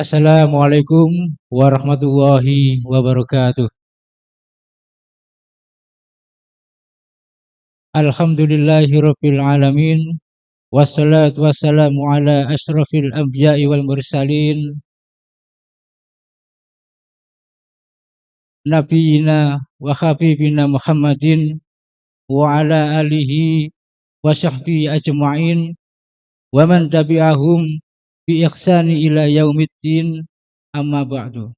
Assalamualaikum warahmatullahi wabarakatuh. Alhamdulillahirabbil alamin. Wassalatu wassalamu ala asyrafil anbiya'i wal mursalin nabiyina wa habibina Muhammadin wa ala alihi wa sahbihi ajma'in wa man tabi'ahum bi ihsani ila yaumiddin, amma ba'du.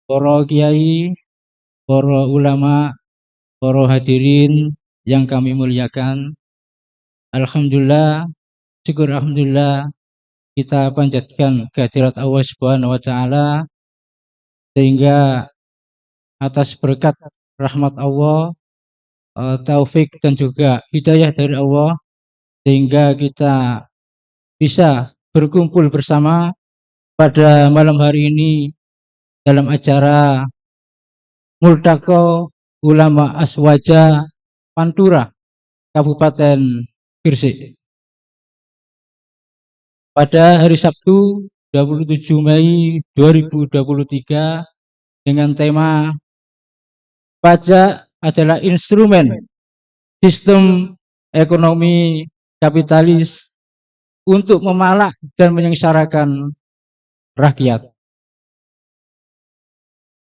Para kiai, para ulama, para hadirin yang kami muliakan, alhamdulillah, syukur alhamdulillah kita panjatkan kehadirat Allah Subhanahu wa taala sehingga atas berkat rahmat Allah, taufik dan juga hidayah dari Allah sehingga kita bisa berkumpul bersama pada malam hari ini dalam acara Multaqo Ulama Aswaja Pantura Kabupaten Gresik. Pada hari Sabtu 27 Mei 2023 dengan tema pajak adalah instrumen sistem ekonomi kapitalis untuk memalak dan menyengsarakan rakyat.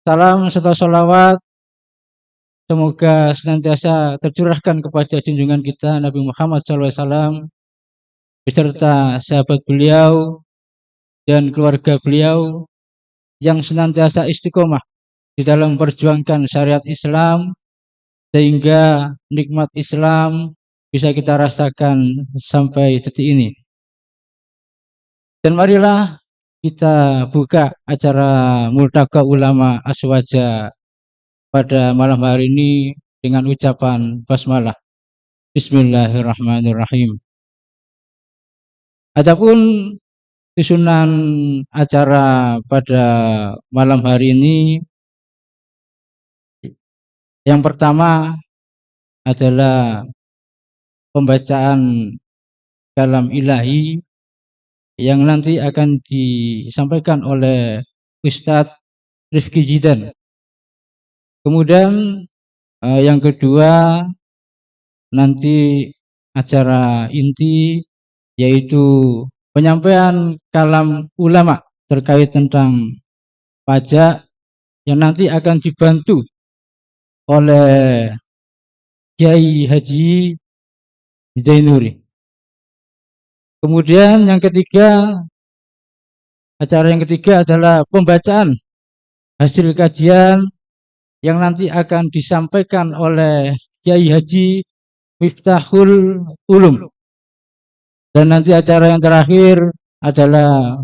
Salam serta sholawat semoga senantiasa tercurahkan kepada junjungan kita Nabi Muhammad SAW beserta sahabat beliau dan keluarga beliau yang senantiasa istiqomah di dalam memperjuangkan syariat Islam sehingga nikmat Islam bisa kita rasakan sampai detik ini. Dan marilah kita buka acara Multaqo Ulama Aswaja pada malam hari ini dengan ucapan basmalah. Bismillahirrahmanirrahim. Adapun susunan acara pada malam hari ini, yang pertama adalah pembacaan kalam ilahi yang nanti akan disampaikan oleh Ustadz Rifki Zidan. Kemudian yang kedua nanti acara inti yaitu penyampaian kalam ulama terkait tentang pajak yang nanti akan dibantu oleh Kiai Haji Zainuri. Kemudian acara yang ketiga adalah pembacaan hasil kajian yang nanti akan disampaikan oleh Kiai Haji Miftahul Ulum. Dan nanti acara yang terakhir adalah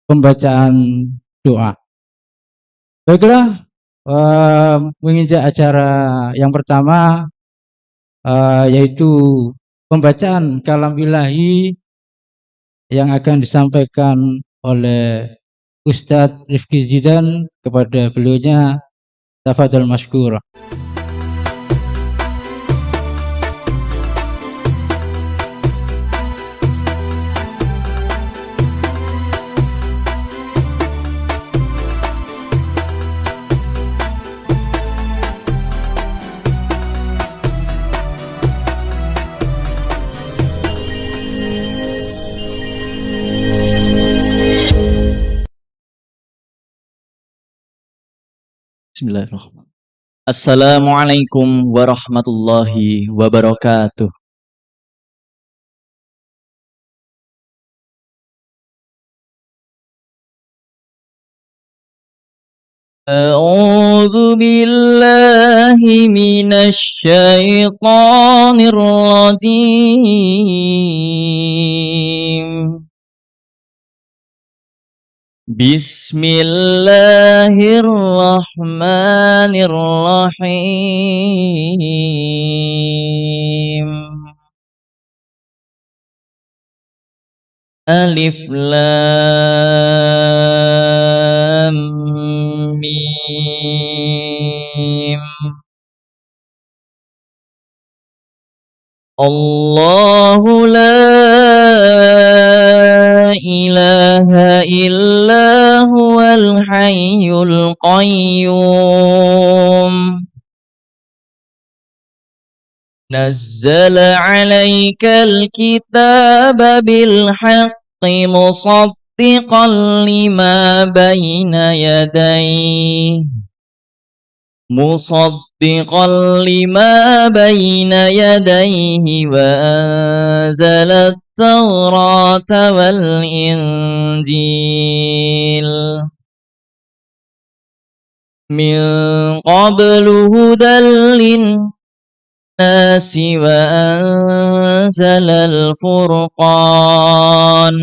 pembacaan doa. Baiklah, menginjak acara yang pertama yaitu pembacaan kalam ilahi yang akan disampaikan oleh Ustadz Rifki Zidan. Kepada beliaunya tafadhal masykur. Bismillahirrahmanirrahim. Assalamualaikum warahmatullahi wabarakatuh. A'udzu billahi minasy syaithanir rajim. Bismillahirrahmanirrahim. Alif lam mim. Allahu la ilaha إلا هو الحي القيوم نزل عليك الكتاب بالحق مصدقا لما بين يديه وأنزل التوراة والإنجيل من قبل هدى للناس وأنزل الفرقان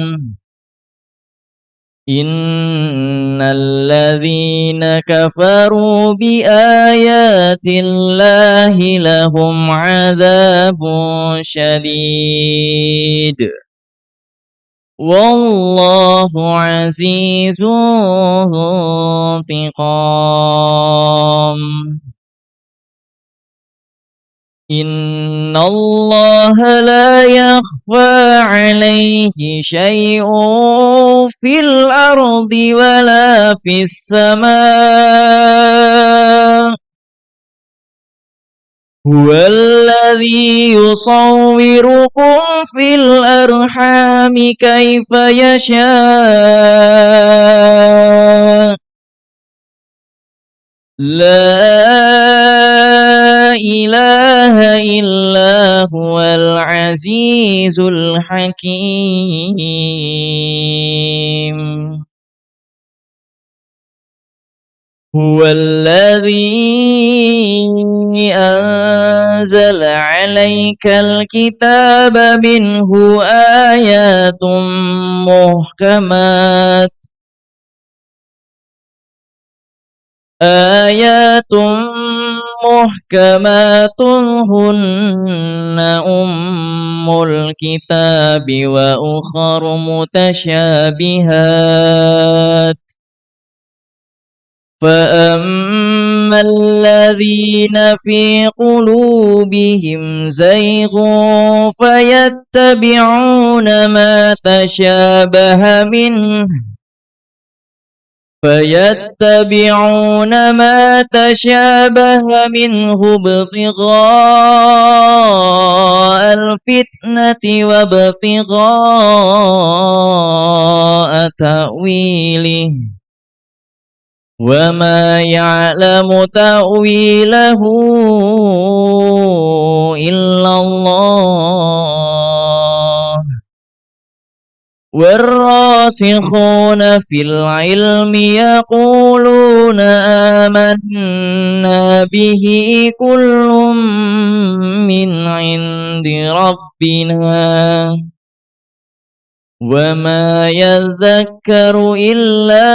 إن الذين كفروا بآيات الله لهم عذاب شديد والله عزيز ذو انتقام إن الله لا يخفى عليه شيء في الأرض ولا في السماء هو الذي يصوركم في الأرحام كيف يشاء لا إله إلا هو العزيز الحكيم هو الذي أنزل عليك الكتاب منه آيات محكمات هن أم الكتاب وأخر متشابهات فأما الذين في قلوبهم زيغ فيتبعون ما تشابه منه ابتغاء الفتنة وابتغاء تأويله وما يعلم تأويله إلا الله والراسخون في العلم يقولون آمنا به كل من عند ربنا وما يذكر إلا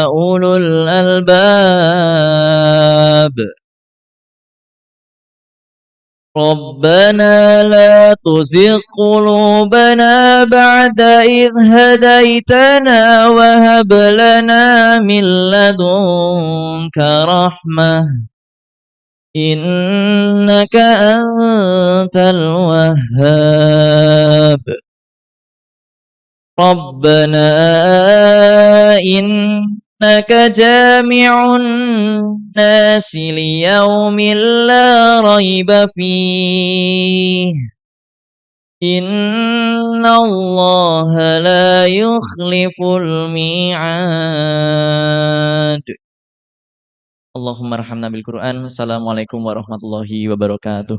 أولو الألباب ربنا لا تزغ قلوبنا بعد إذ هديتنا وهب لنا من لدنك رحمة إنك أنت الوهاب ربنا إنك جامع الناس ليوم لا ريب فيه إن الله لا يخلف الميعاد اللهم ارحمنا بالقرآن. Assalamualaikum warahmatullahi wabarakatuh.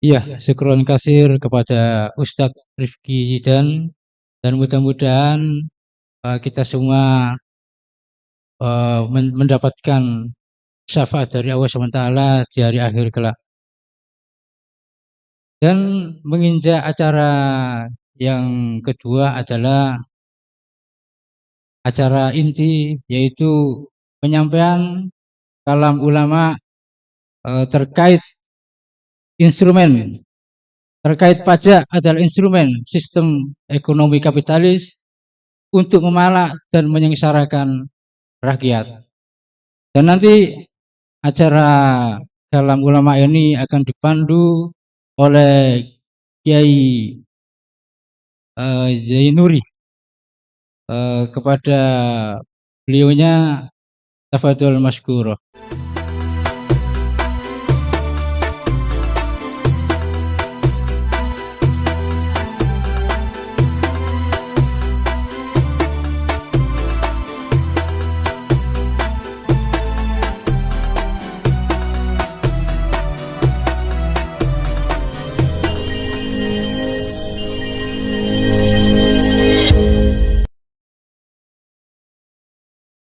Iya, syukron kasir kepada Ustadz Rifki Zidan dan mudah-mudahan kita semua mendapatkan syafaat dari Allah SWT di hari akhir kelak. Dan menginjak acara yang kedua adalah acara inti, yaitu penyampaian kalam ulama terkait instrumen, terkait pajak adalah instrumen sistem ekonomi kapitalis untuk memalak dan menyengsarakan rakyat. Dan nanti acara kalam ulama ini akan dipandu oleh Kiai Zainuri. Kepada beliaunya tafadhol masykurah.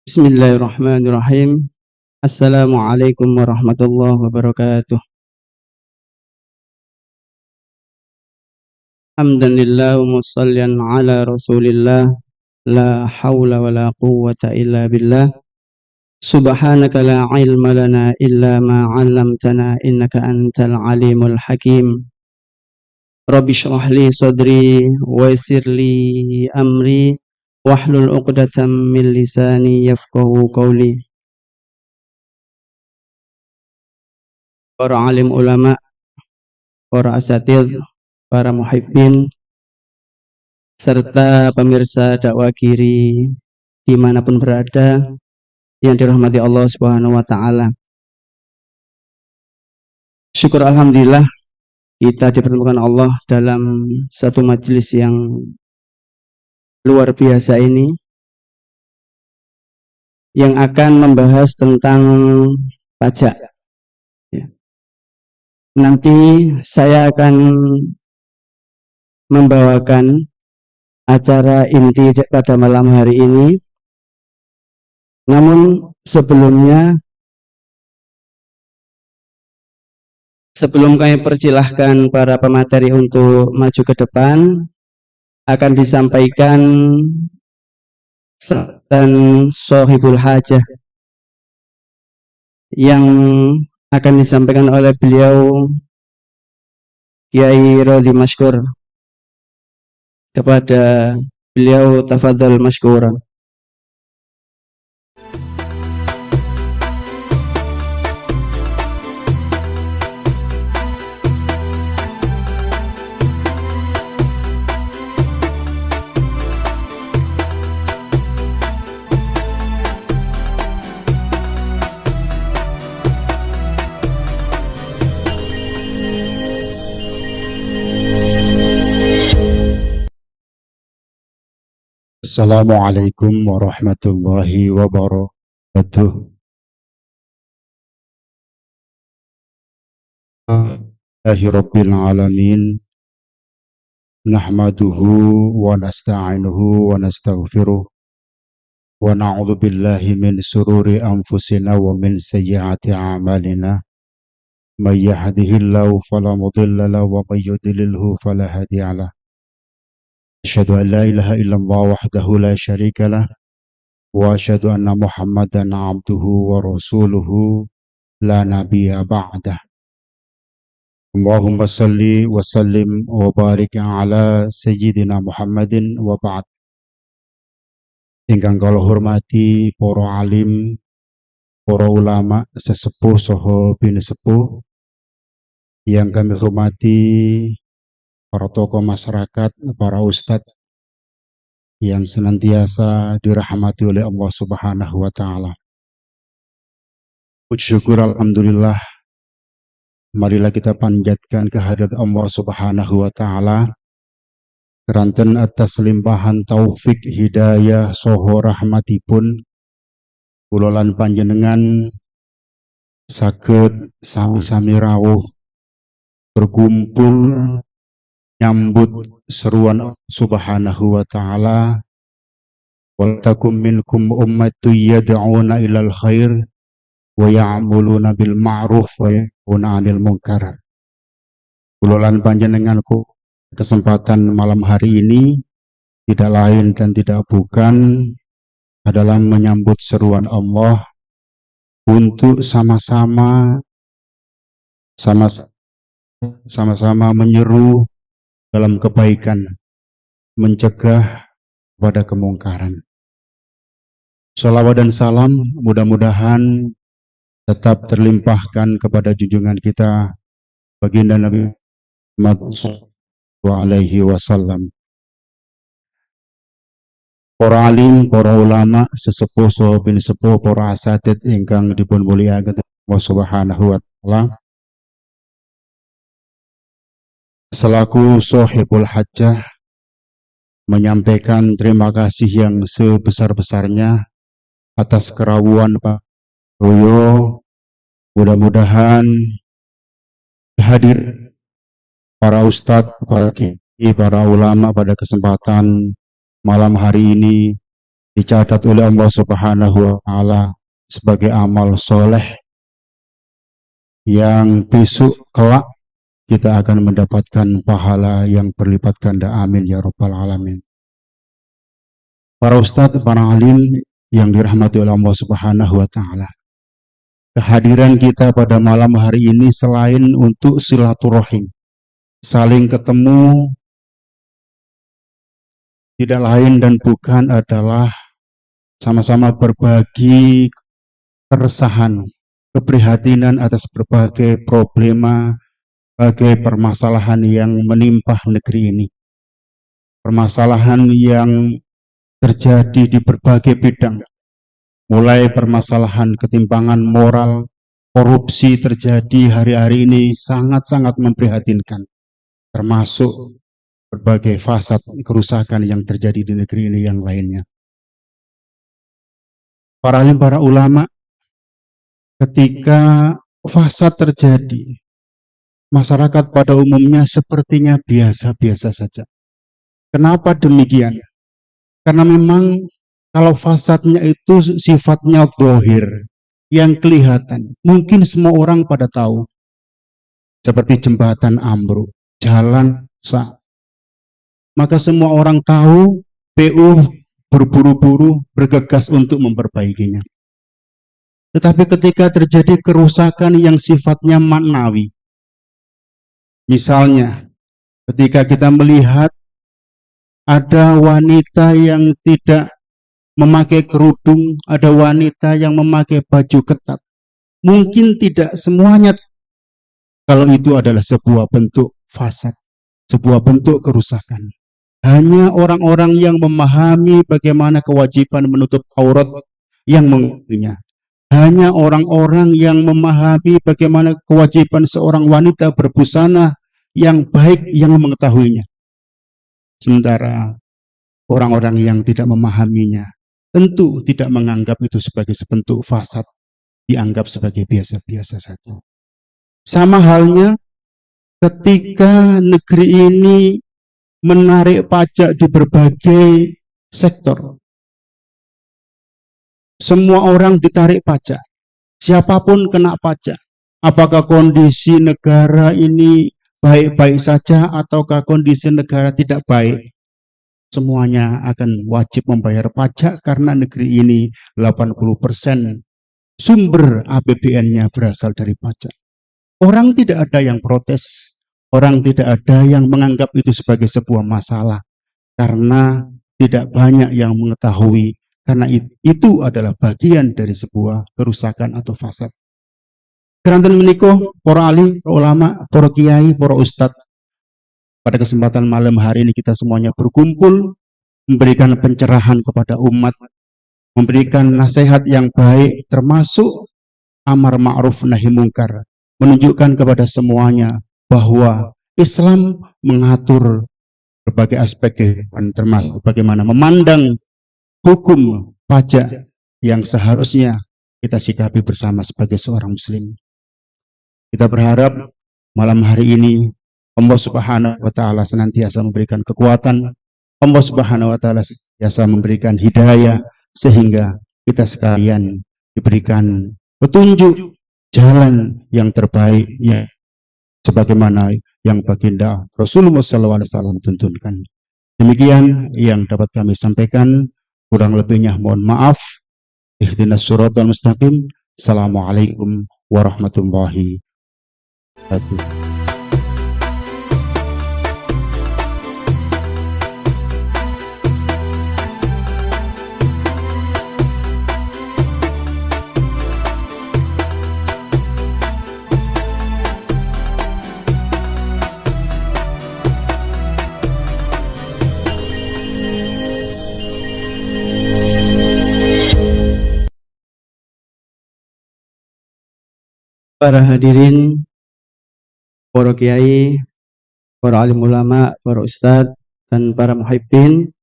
Bismillahirrahmanirrahim. Assalamualaikum warahmatullahi wabarakatuh. Hamdanillah wa mussallian ala rasulillah. La hawla wa la quwwata illa billah. Subhanaka la ilma lana illa ma 'allamtana innaka antal alimul hakim. Rabbi shrah li sadri wa yassir li amri wahlul 'uqdatam min lisani yafqahu qawli. Para alim ulama, para asatidz, para muhibbin, serta pemirsa dakwah kiri dimanapun berada yang dirahmati Allah Subhanahu wa Ta'ala. Syukur alhamdulillah kita dipertemukan Allah dalam satu majelis yang luar biasa ini, yang akan membahas tentang pajak. Nanti saya akan membawakan acara inti pada malam hari ini. Namun sebelumnya, sebelum kami persilahkan para pemateri untuk maju ke depan, akan disampaikan dan Sohibul Hajah yang akan disampaikan oleh beliau Kiai Rodhi Masykur. Kepada beliau tafadhol masykuran. Assalamualaikum warahmatullahi wabarakatuh. Rabbil alamin. Nahmaduhu wa nasta'inuhu wa nastaghfiruh. Wa na'udzu billahi min sururi anfusina wa min sayyiati a'malina. May yahdihillahu fala mudilla lahu wa may yudlilhu fala hadiya lahu. Asyhadu an la ilaha illallah wahdahu la syarika lah wa asyhadu anna Muhammadan abduhu wa rasuluhu la nabiyya ba'dah. Allahumma salli wa sallim wa barik ala sayyidina Muhammadin wa ba'd. Ingkang kula hormati para alim, para ulama, sesepuh saha binesepuh, yang kami hormati para tokoh masyarakat, para ustadz yang senantiasa dirahmati oleh Allah Subhanahu wa Ta'ala. Syukur alhamdulillah, marilah kita panjatkan kehadirat Allah Subhanahu wa Ta'ala keranten atas limpahan taufik hidayah soho rahmatipun kula lan panjenengan saged sami-sami rawuh berkumpul nyambut seruan Subhanahu wa Ta'ala, wal takum minkum ummatu yad'una ilal khair wa ya'muluna bil ma'ruf wa yanhauna 'anil munkar. Kula lan panjenenganku kesempatan malam hari ini tidak lain dan tidak bukan adalah menyambut seruan Allah untuk sama-sama menyeru dalam kebaikan, mencegah pada kemungkaran. Salawat dan salam mudah-mudahan tetap terlimpahkan kepada junjungan kita baginda Nabi Muhammad SAW. Para alim, para ulama, sesepuh, bin sepuh, para asatid ingkang dipun mulyakaken Allah Subhanahu wa taala. Selaku Sohibul Hajjah menyampaikan terima kasih yang sebesar-besarnya atas kerawuan Pak Royo. Mudah-mudahan hadir para ustadz, para kiai, para ulama pada kesempatan malam hari ini dicatat oleh Allah Subhanahu wa taala sebagai amal soleh yang besok kelak kita akan mendapatkan pahala yang berlipat ganda. Amin ya rabbal alamin. Para ustadz, para alim yang dirahmati oleh Allah Subhanahu wa taala, kehadiran kita pada malam hari ini selain untuk silaturahim, saling ketemu, tidak lain dan bukan adalah sama-sama berbagi keresahan, keprihatinan atas berbagai problema, berbagai permasalahan yang menimpa negeri ini. Permasalahan yang terjadi di berbagai bidang, mulai permasalahan ketimpangan moral, korupsi terjadi hari-hari ini sangat-sangat memprihatinkan, termasuk berbagai fasad kerusakan yang terjadi di negeri ini yang lainnya. Para alim, para ulama, ketika fasad terjadi, masyarakat pada umumnya sepertinya biasa-biasa saja. Kenapa demikian? Karena memang kalau fasadnya itu sifatnya zahir, yang kelihatan, mungkin semua orang pada tahu. Seperti jembatan ambruk, jalan rusak. Maka semua orang tahu, PU berburu-buru bergegas untuk memperbaikinya. Tetapi ketika terjadi kerusakan yang sifatnya maknawi, misalnya ketika kita melihat ada wanita yang tidak memakai kerudung, ada wanita yang memakai baju ketat, mungkin tidak semuanya kalau itu adalah sebuah bentuk fasad, sebuah bentuk kerusakan. Hanya orang-orang yang memahami bagaimana kewajiban menutup aurat yang mengertinya. Hanya orang-orang yang memahami bagaimana kewajiban seorang wanita berbusana yang baik yang mengetahuinya. Sementara orang-orang yang tidak memahaminya tentu tidak menganggap itu sebagai sebentuk fasad, dianggap sebagai biasa-biasa saja. Sama halnya ketika negeri ini menarik pajak di berbagai sektor. Semua orang ditarik pajak. Siapapun kena pajak. Apakah kondisi negara ini baik-baik saja ataukah kondisi negara tidak baik? Semuanya akan wajib membayar pajak karena negeri ini 80% sumber APBN-nya berasal dari pajak. Orang tidak ada yang protes. Orang tidak ada yang menganggap itu sebagai sebuah masalah karena tidak banyak yang mengetahui, karena itu adalah bagian dari sebuah kerusakan atau fasad. Keranten menika para alim, para ulama, para kiai, para ustadz, pada kesempatan malam hari ini kita semuanya berkumpul memberikan pencerahan kepada umat, memberikan nasihat yang baik termasuk amar ma'ruf nahi mungkar, menunjukkan kepada semuanya bahwa Islam mengatur berbagai aspek kehidupan, termasuk bagaimana memandang hukum pajak yang seharusnya kita sikapi bersama sebagai seorang muslim. Kita berharap malam hari ini Allah Subhanahu wa taala senantiasa memberikan kekuatan, Allah Subhanahu wa taala senantiasa memberikan hidayah sehingga kita sekalian diberikan petunjuk jalan yang terbaik ya, sebagaimana yang baginda Rasulullah SAW tuntunkan. Demikian yang dapat kami sampaikan. Kurang lebihnya mohon maaf. Ihdinas siratal mustaqim. Assalamualaikum warahmatullahi wabarakatuh. Para hadirin, para kiai, para alim ulama, para ustadz, dan para muhibbin,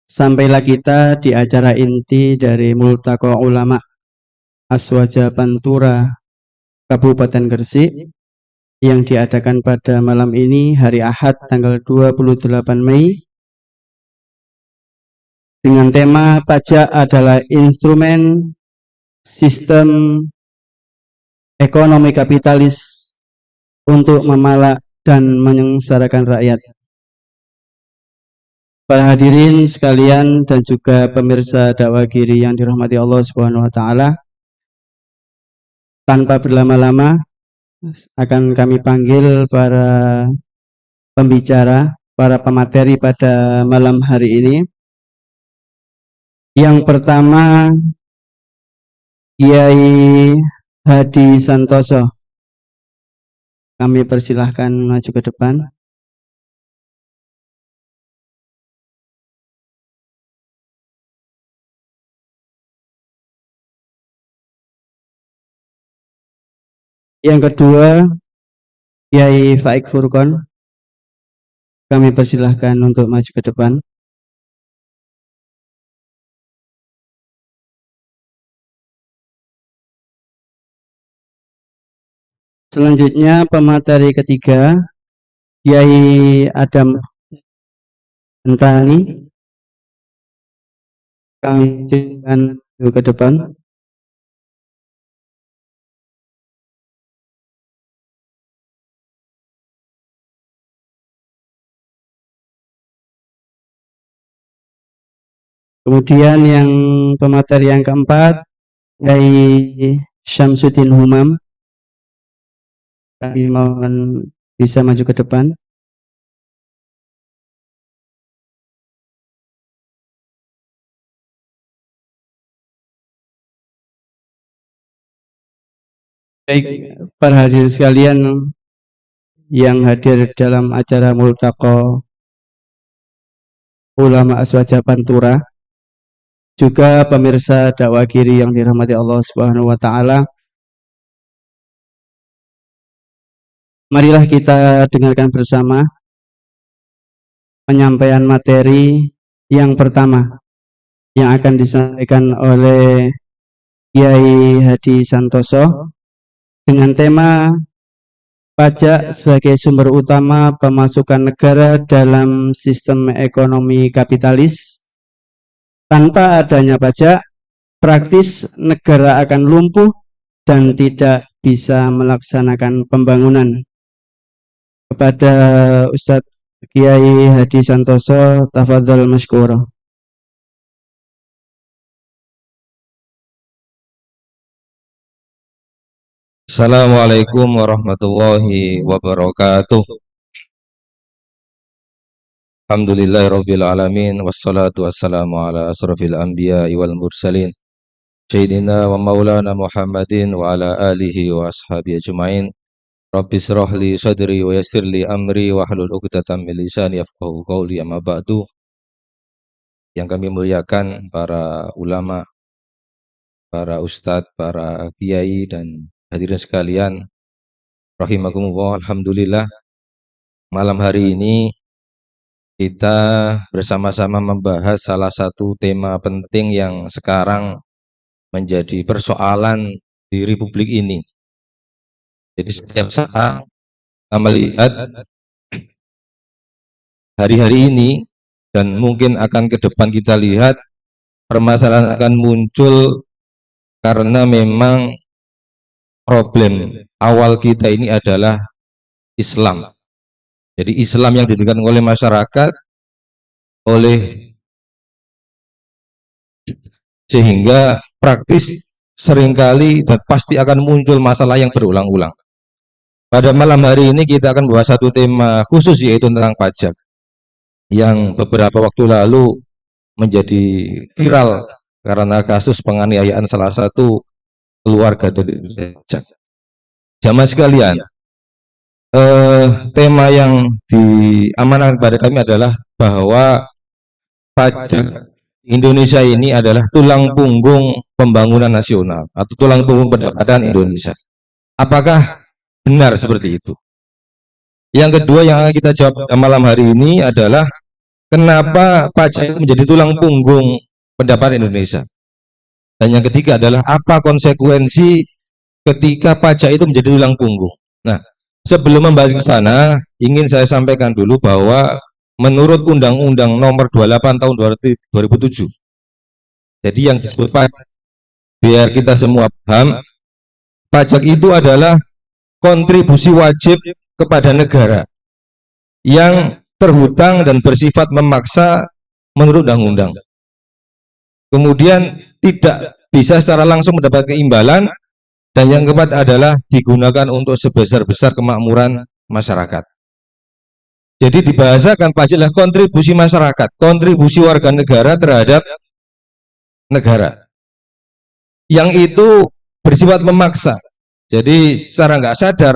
sampailah kita di acara inti dari Multaqa Ulama Aswaja Pantura Kabupaten Gresik yang diadakan pada malam ini hari Ahad tanggal 28 Mei dengan tema pajak adalah instrumen sistem ekonomi kapitalis untuk memalak dan menyengsarakan rakyat. Para hadirin sekalian dan juga pemirsa dakwah Giri yang dirahmati Allah Subhanahu wa taala, tanpa berlama-lama akan kami panggil para pembicara, para pemateri pada malam hari ini. Yang pertama, Kiai Hadi Santoso. Kami persilahkan maju ke depan. Yang kedua, Kiai Faik Furqon. Kami persilahkan untuk maju ke depan. Selanjutnya pemateri ketiga, Kiai Adam Entani. Kami persilahkan ke depan. Kemudian yang pemateri yang keempat, Kiai Syamsuddin Humam. Kami mohon bisa maju ke depan. Baik, para hadirin sekalian yang hadir dalam acara Multaqa Ulama Aswaja Pantura, juga pemirsa dakwah Giri yang dirahmati Allah Subhanahu wa taala. Marilah kita dengarkan bersama penyampaian materi yang pertama yang akan disampaikan oleh Kiai Hadi Santoso dengan tema pajak sebagai sumber utama pemasukan negara dalam sistem ekonomi kapitalis. Tanpa adanya pajak, praktis negara akan lumpuh dan tidak bisa melaksanakan pembangunan. Kepada Ustadz Kiai Hadi Santoso, tafadhol masykur. Assalamualaikum warahmatullahi wabarakatuh. Alhamdulillahirabbil alamin wassalatu wassalamu ala asrofil anbiya'i wal mursalin sayyidina wa maulana Muhammadin wa ala alihi wa ashabihi ajmain. Rabbi shrah li sadri wa yassir li amri wa hlul 'uqdatam min lisani yafqahu qawli. Amma ba'du. Yang kami muliakan para ulama, para ustadz, para kiai dan hadirin sekalian rahimakumullah. Alhamdulillah, malam hari ini kita bersama-sama membahas salah satu tema penting yang sekarang menjadi persoalan di Republik ini. Jadi setiap saat kita melihat hari-hari ini dan mungkin akan ke depan kita lihat permasalahan akan muncul karena memang problem awal kita ini adalah Islam. Jadi Islam yang didirikan oleh masyarakat, oleh sehingga praktis seringkali dan pasti akan muncul masalah yang berulang-ulang. Pada malam hari ini kita akan membahas satu tema khusus, yaitu tentang pajak, yang beberapa waktu lalu menjadi viral karena kasus penganiayaan salah satu keluarga dari pajak. Jamaah sekalian, tema yang diamanahkan kepada kami adalah bahwa pajak Indonesia ini adalah tulang punggung pembangunan nasional atau tulang punggung pendapatan Indonesia. Apakah benar seperti itu? Yang kedua yang akan kita jawab malam hari ini adalah kenapa pajak menjadi tulang punggung pendapatan Indonesia? Dan yang ketiga adalah apa konsekuensi ketika pajak itu menjadi tulang punggung? Nah, sebelum membahas ke sana, ingin saya sampaikan dulu bahwa menurut Undang-Undang Nomor 28 Tahun 2007, jadi yang disebut pajak, biar kita semua paham, pajak itu adalah kontribusi wajib kepada negara yang terhutang dan bersifat memaksa menurut undang-undang. Kemudian tidak bisa secara langsung mendapat keimbalan, dan yang keempat adalah digunakan untuk sebesar-besar kemakmuran masyarakat. Jadi dibahasakan pajak adalah kontribusi masyarakat, kontribusi warga negara terhadap negara, yang itu bersifat memaksa. Jadi secara nggak sadar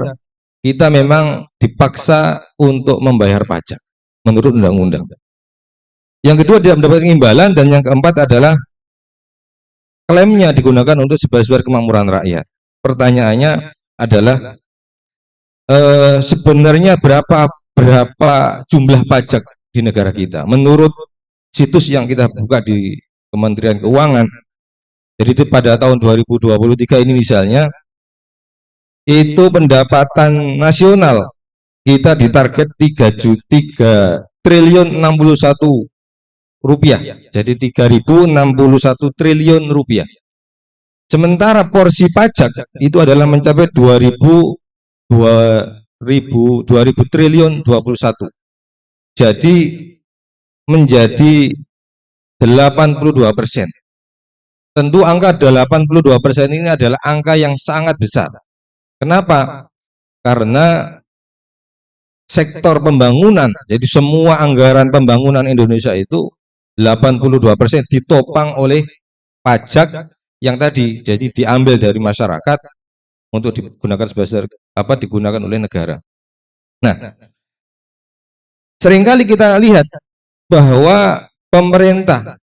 kita memang dipaksa untuk membayar pajak menurut undang-undang. Yang kedua tidak mendapat imbalan, dan yang keempat adalah klaimnya digunakan untuk sebesar kemakmuran rakyat. Pertanyaannya adalah sebenarnya berapa jumlah pajak di negara kita? Menurut situs yang kita buka di Kementerian Keuangan, jadi pada tahun 2023 ini misalnya, itu pendapatan nasional kita ditarget 3 triliun 61 rupiah, jadi 3.061 triliun rupiah. Sementara porsi pajak itu adalah mencapai 2.000 triliun 21. Jadi menjadi 82%. Tentu angka 82% ini adalah angka yang sangat besar. Kenapa? Karena sektor pembangunan, jadi semua anggaran pembangunan Indonesia itu 82% ditopang oleh pajak yang tadi, jadi diambil dari masyarakat untuk digunakan digunakan oleh negara. Nah, seringkali kita lihat bahwa pemerintah,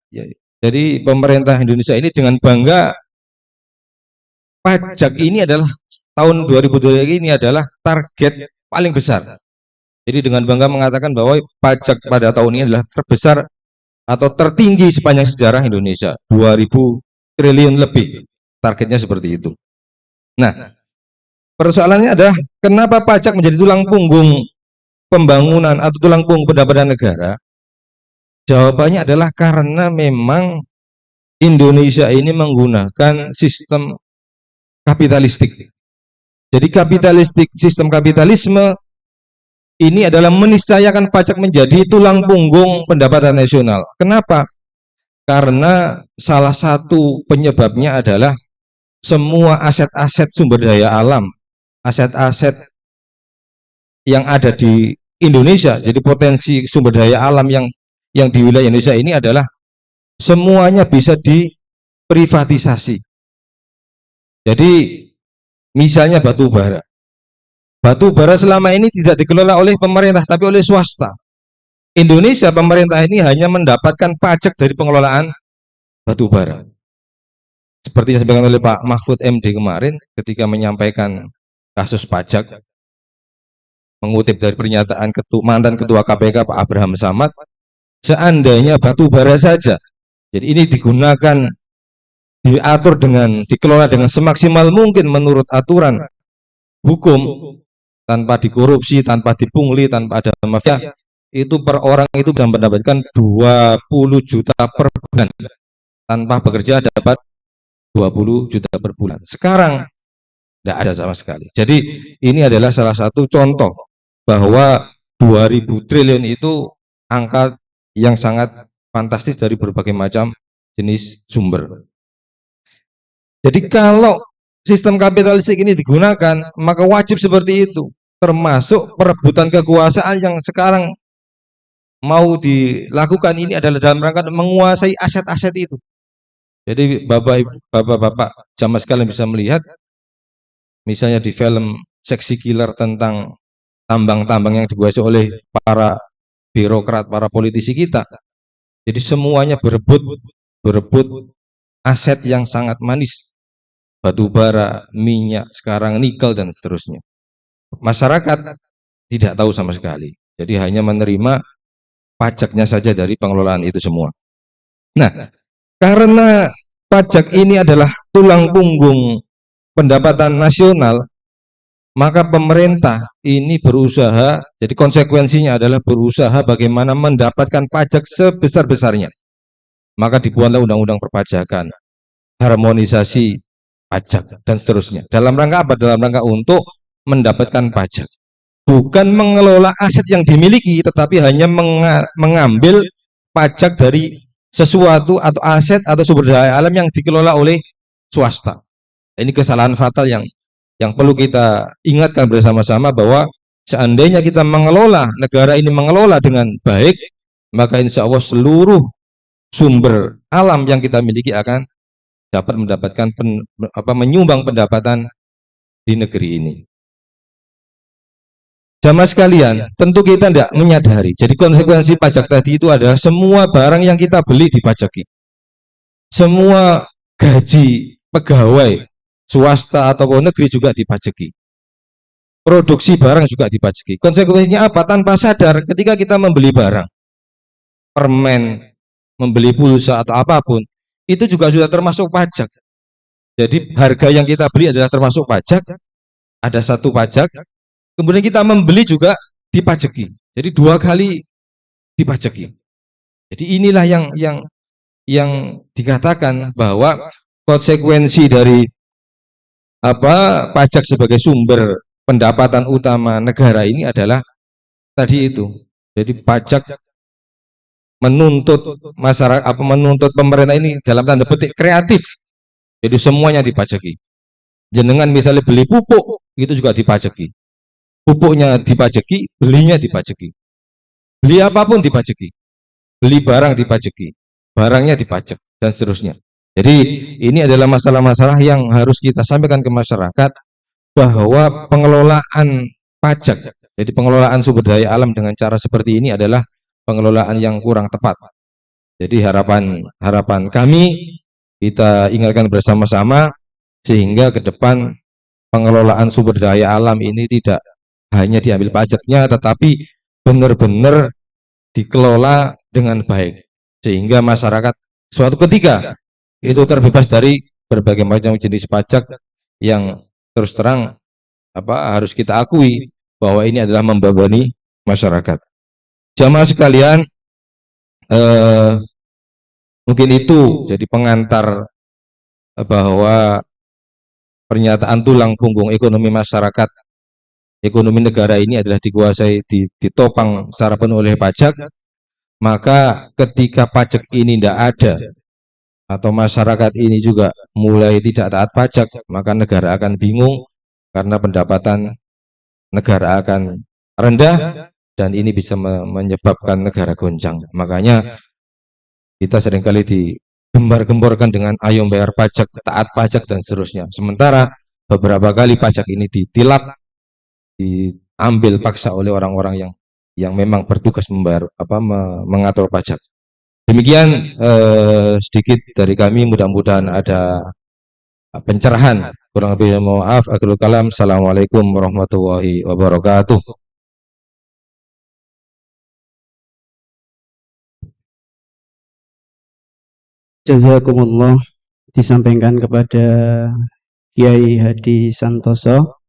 jadi pemerintah Indonesia ini dengan bangga pajak ini adalah tahun 2023 ini adalah target paling besar. Jadi dengan bangga mengatakan bahwa pajak pada tahun ini adalah terbesar atau tertinggi sepanjang sejarah Indonesia, 2.000 triliun lebih. Targetnya seperti itu. Nah, persoalannya adalah kenapa pajak menjadi tulang punggung pembangunan atau tulang punggung pendapatan negara? Jawabannya adalah karena memang Indonesia ini menggunakan sistem kapitalistik. Jadi sistem kapitalisme ini adalah meniscayakan pajak menjadi tulang punggung pendapatan nasional. Kenapa? Karena salah satu penyebabnya adalah semua aset-aset sumber daya alam, aset-aset yang ada di Indonesia, jadi potensi sumber daya alam yang di wilayah Indonesia ini adalah semuanya bisa diprivatisasi. Jadi misalnya batu bara. Batu bara selama ini tidak dikelola oleh pemerintah tapi oleh swasta. Indonesia, pemerintah ini hanya mendapatkan pajak dari pengelolaan batu bara. Seperti yang disampaikan oleh Pak Mahfud MD kemarin ketika menyampaikan kasus pajak, mengutip dari pernyataan mantan Ketua KPK Pak Abraham Samad, seandainya batu bara saja, jadi ini dikelola dengan semaksimal mungkin menurut aturan hukum, tanpa dikorupsi, tanpa dipungli, tanpa ada mafia, itu per orang itu bisa mendapatkan 20 juta per bulan. Tanpa bekerja dapat 20 juta per bulan. Sekarang tidak ada sama sekali. Jadi ini adalah salah satu contoh bahwa 2.000 triliun itu angka yang sangat fantastis dari berbagai macam jenis sumber. Jadi kalau sistem kapitalistik ini digunakan, maka wajib seperti itu, termasuk perebutan kekuasaan yang sekarang mau dilakukan ini adalah dalam rangka menguasai aset-aset itu. Jadi bapak-bapak jamaah sekalian bisa melihat, misalnya di film Seksi Killer tentang tambang-tambang yang dikuasai oleh para birokrat, para politisi kita. Jadi semuanya berebut aset yang sangat manis, batu bara, minyak, sekarang nikel dan seterusnya. Masyarakat tidak tahu sama sekali. Jadi hanya menerima pajaknya saja dari pengelolaan itu semua. Nah, karena pajak ini adalah tulang punggung pendapatan nasional, maka pemerintah ini berusaha, jadi konsekuensinya adalah berusaha bagaimana mendapatkan pajak sebesar-besarnya. Maka dibuatlah undang-undang perpajakan, harmonisasi pajak, dan seterusnya. Dalam rangka apa? Dalam rangka untuk mendapatkan pajak. Bukan mengelola aset yang dimiliki, tetapi hanya mengambil pajak dari sesuatu atau aset atau sumber daya alam yang dikelola oleh swasta. Ini kesalahan fatal yang perlu kita ingatkan bersama-sama, bahwa seandainya kita mengelola, negara ini mengelola dengan baik, maka insya Allah seluruh sumber alam yang kita miliki akan dapat mendapatkan menyumbang pendapatan di negeri ini. Jamaah sekalian, tentu kita tidak menyadari. Jadi konsekuensi pajak tadi itu adalah semua barang yang kita beli dipajaki. Semua gaji pegawai swasta atau negeri juga dipajaki. Produksi barang juga dipajaki. Konsekuensinya apa? Tanpa sadar ketika kita membeli barang, permen, membeli pulsa atau apapun, itu juga sudah termasuk pajak. Jadi harga yang kita beli adalah termasuk pajak. Ada satu pajak, kemudian kita membeli juga dipajaki. Jadi 2 kali dipajaki. Jadi inilah yang dikatakan bahwa konsekuensi dari pajak sebagai sumber pendapatan utama negara ini adalah tadi itu. Jadi pajak menuntut masyarakat, menuntut pemerintah ini dalam tanda petik kreatif. Jadi semuanya dipajaki. Jenengan misalnya beli pupuk, itu juga dipajaki. Pupuknya dipajaki, belinya dipajaki. Beli apapun dipajaki. Beli barang dipajaki, barangnya dipajak, dan seterusnya. Jadi ini adalah masalah-masalah yang harus kita sampaikan ke masyarakat, bahwa pengelolaan pajak, jadi pengelolaan sumber daya alam dengan cara seperti ini adalah pengelolaan yang kurang tepat. Jadi harapan kami, kita ingatkan bersama-sama, sehingga ke depan pengelolaan sumber daya alam ini tidak hanya diambil pajaknya, tetapi benar-benar dikelola dengan baik, sehingga masyarakat suatu ketika itu terbebas dari berbagai macam jenis pajak yang terus terang harus kita akui bahwa ini adalah membebani masyarakat. Jamaah sekalian, mungkin itu jadi pengantar bahwa pernyataan tulang punggung ekonomi masyarakat, ekonomi negara ini adalah dikuasai, ditopang secara penuh oleh pajak. Maka ketika pajak ini tidak ada, atau masyarakat ini juga mulai tidak taat pajak, maka negara akan bingung, karena pendapatan negara akan rendah, dan ini bisa menyebabkan negara goncang. Makanya kita seringkali digembar-gemborkan dengan ayo bayar pajak, taat pajak, dan seterusnya. Sementara beberapa kali pajak ini ditilap, diambil paksa oleh orang-orang yang memang bertugas membayar mengatur pajak. Demikian sedikit dari kami, mudah-mudahan ada pencerahan. Kurang lebih maaf, akhirul kalam. Assalamualaikum warahmatullahi wabarakatuh. Jazakumullah, disampaikan kepada Kiai Hadi Santoso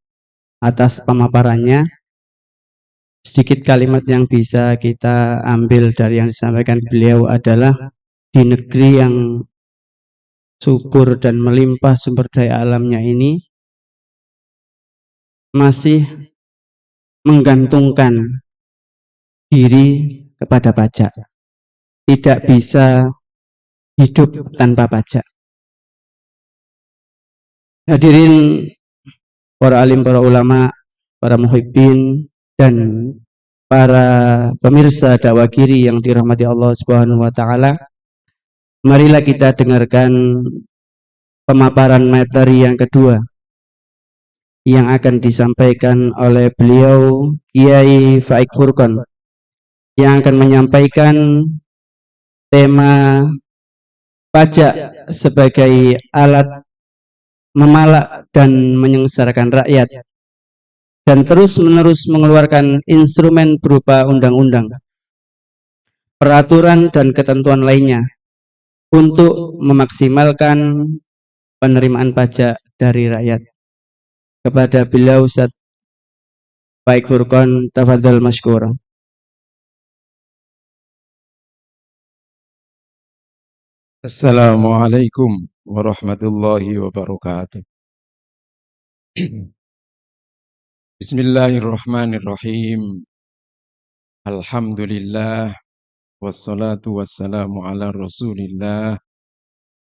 atas pemaparannya. Sedikit kalimat yang bisa kita ambil dari yang disampaikan beliau adalah, di negeri yang subur dan melimpah sumber daya alamnya ini masih menggantungkan diri kepada pajak. Tidak bisa hidup tanpa pajak. Hadirin para alim, para ulama, para muhibbin, dan para pemirsa dakwah kiri yang dirahmati Allah Subhanahu wa taala. Marilah kita dengarkan pemaparan materi yang kedua yang akan disampaikan oleh beliau Kiai Faik Furqon, yang akan menyampaikan tema pajak sebagai alat memalak dan menyengsarakan rakyat, dan terus-menerus mengeluarkan instrumen berupa undang-undang, peraturan, dan ketentuan lainnya untuk memaksimalkan penerimaan pajak dari rakyat. Kepada beliau Ustaz Faik Furqon, tafadhal masykur. Assalamualaikum warahmatullahi wabarakatuh. Bismillahirrahmanirrahim. Alhamdulillah wassalatu wassalamu ala Rasulillah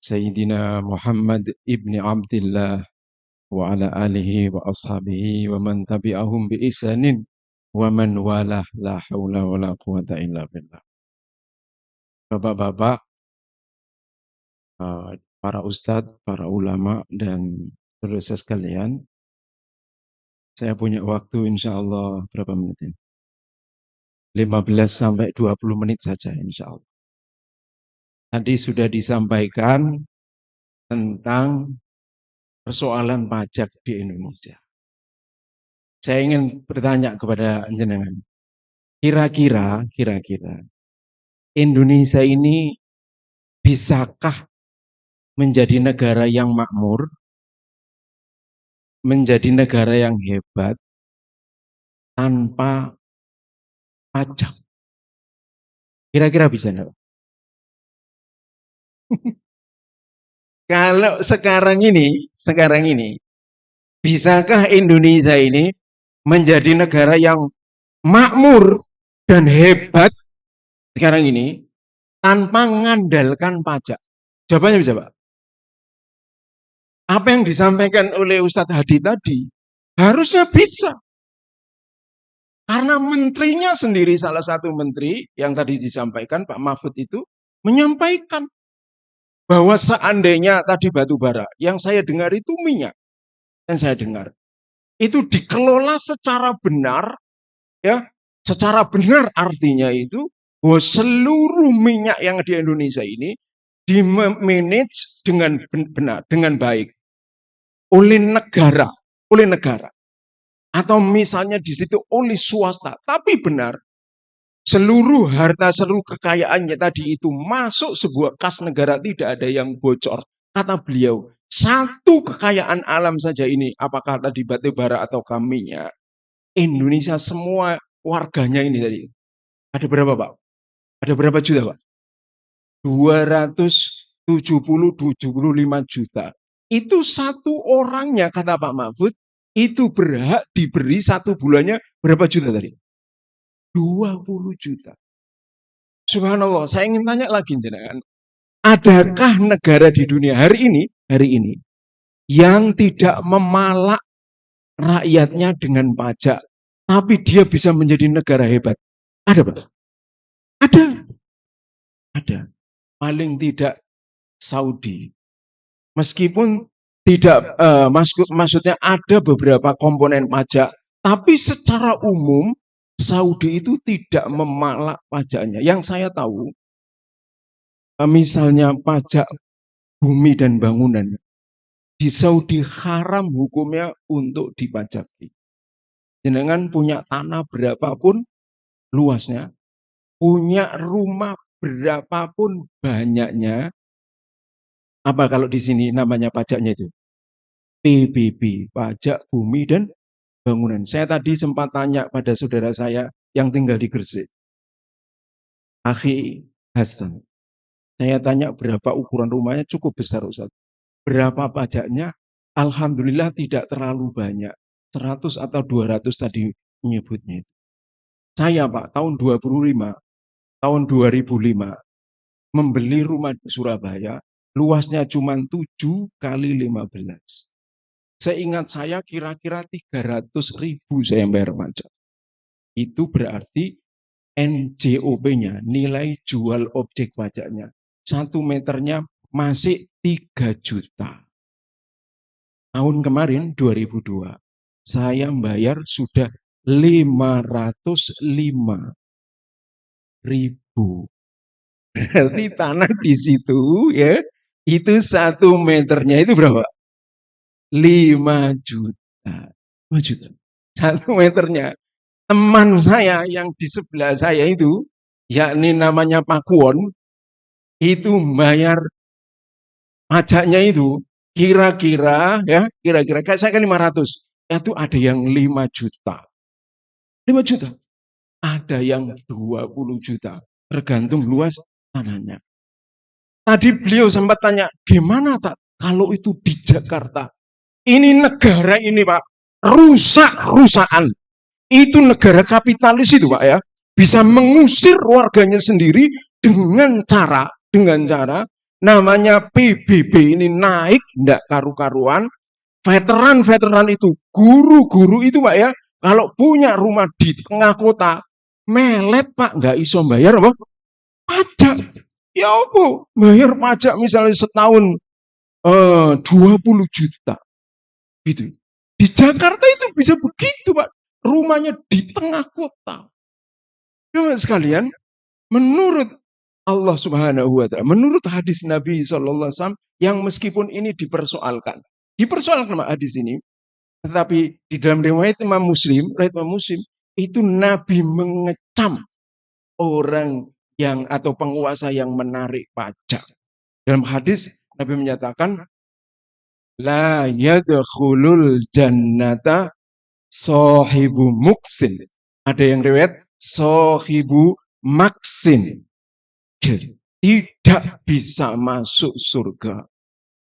Sayyidina Muhammad ibni Abdillah wa ala alihi wa ashabihi wa man tabi'ahum bi ihsanin wa man walah, la haula wa la quwata illa billah. Bapak-bapak, para ustadz, para ulama, dan saudara sekalian, saya punya waktu insya Allah berapa menit ini? 15 sampai 20 menit saja insya Allah. Tadi sudah disampaikan tentang persoalan pajak di Indonesia. Saya ingin bertanya kepada jenengan, kira-kira Indonesia ini bisakah menjadi negara yang makmur, menjadi negara yang hebat tanpa pajak? Kira-kira bisa nggak? Kalau sekarang ini, bisakah Indonesia ini menjadi negara yang makmur dan hebat sekarang ini tanpa mengandalkan pajak? Jawabannya bisa, Pak. Apa yang disampaikan oleh Ustadz Hadi tadi, harusnya bisa. Karena menterinya sendiri, salah satu menteri yang tadi disampaikan, Pak Mahfud itu, menyampaikan bahwa seandainya tadi batu bara, yang saya dengar itu minyak, yang saya dengar, itu dikelola secara benar, ya, secara benar artinya itu, bahwa seluruh minyak yang di Indonesia ini, di-manage dengan benar, dengan baik, oleh negara, atau misalnya di situ oleh swasta, tapi benar, seluruh harta, seluruh kekayaannya tadi itu masuk sebuah kas negara, tidak ada yang bocor. Kata beliau, satu kekayaan alam saja ini, apakah tadi batu bara atau minyak, Indonesia semua warganya ini tadi, ada berapa, Pak? Ada berapa juta, Pak? 275 juta. Itu satu orangnya, kata Pak Mahfud, itu berhak diberi satu bulannya berapa juta tadi? 20 juta. Subhanallah, saya ingin tanya lagi, jenengan, adakah negara di dunia hari ini yang tidak memalak rakyatnya dengan pajak, tapi dia bisa menjadi negara hebat? Ada, Pak? Ada. Paling tidak Saudi. Meskipun tidak, maksudnya ada beberapa komponen pajak, tapi secara umum Saudi itu tidak memalak pajaknya. Yang saya tahu, misalnya pajak bumi dan bangunan, di Saudi haram hukumnya untuk dipajaki. Jenengan punya tanah berapapun luasnya, punya rumah berapapun banyaknya, apa kalau di sini namanya pajaknya itu? PBB, pajak bumi dan bangunan. Saya tadi sempat tanya pada saudara saya yang tinggal di Gresik, Akhi Hasan. Saya tanya berapa ukuran rumahnya, cukup besar Ustaz. Berapa pajaknya? Alhamdulillah tidak terlalu banyak. 100 atau 200 tadi menyebutnya itu. Saya, Pak, tahun 2005, membeli rumah di Surabaya, luasnya cuma 7 kali 15. Seingat saya kira-kira 300.000 saya bayar pajak. Itu berarti NJOP-nya, nilai jual objek pajaknya, 1 meternya masih 3 juta. Tahun kemarin 2002, saya bayar sudah 505.000. Berarti tanah di situ ya, itu 1 meternya itu berapa? 5 juta. 5 juta. 1 meternya. Teman saya yang di sebelah saya itu, yakni namanya Pak Kuon, itu bayar pajaknya itu kira-kira saya kan 500. Itu ada yang 5 juta. 5 juta. Ada yang 20 juta. Tergantung luas tanahnya. Tadi beliau sempat tanya, gimana tak kalau itu di Jakarta? Ini negara ini Pak, rusak-rusakan. Itu negara kapitalis itu Pak ya. Bisa mengusir warganya sendiri dengan cara namanya PBB ini naik, enggak karu-karuan. Veteran-veteran itu, guru-guru itu Pak ya, kalau punya rumah di tengah kota, melet Pak, enggak iso bayar apa? Pajak. Ya apa? Bayar pajak misalnya setahun 20 juta. Gitu. Di Jakarta itu bisa begitu Pak. Rumahnya di tengah kota. Teman sekalian, menurut Allah Subhanahu wa Ta'ala, menurut hadis Nabi SAW, yang meskipun ini dipersoalkan hadis ini, tetapi di dalam riwayat Imam Muslim, itu Nabi mengecam orang yang atau penguasa yang menarik pajak. Dalam hadis Nabi menyatakan, la yadkhulul jannata sahibu muksin. Ada yang riwayat sahibu maksin. Tidak bisa masuk surga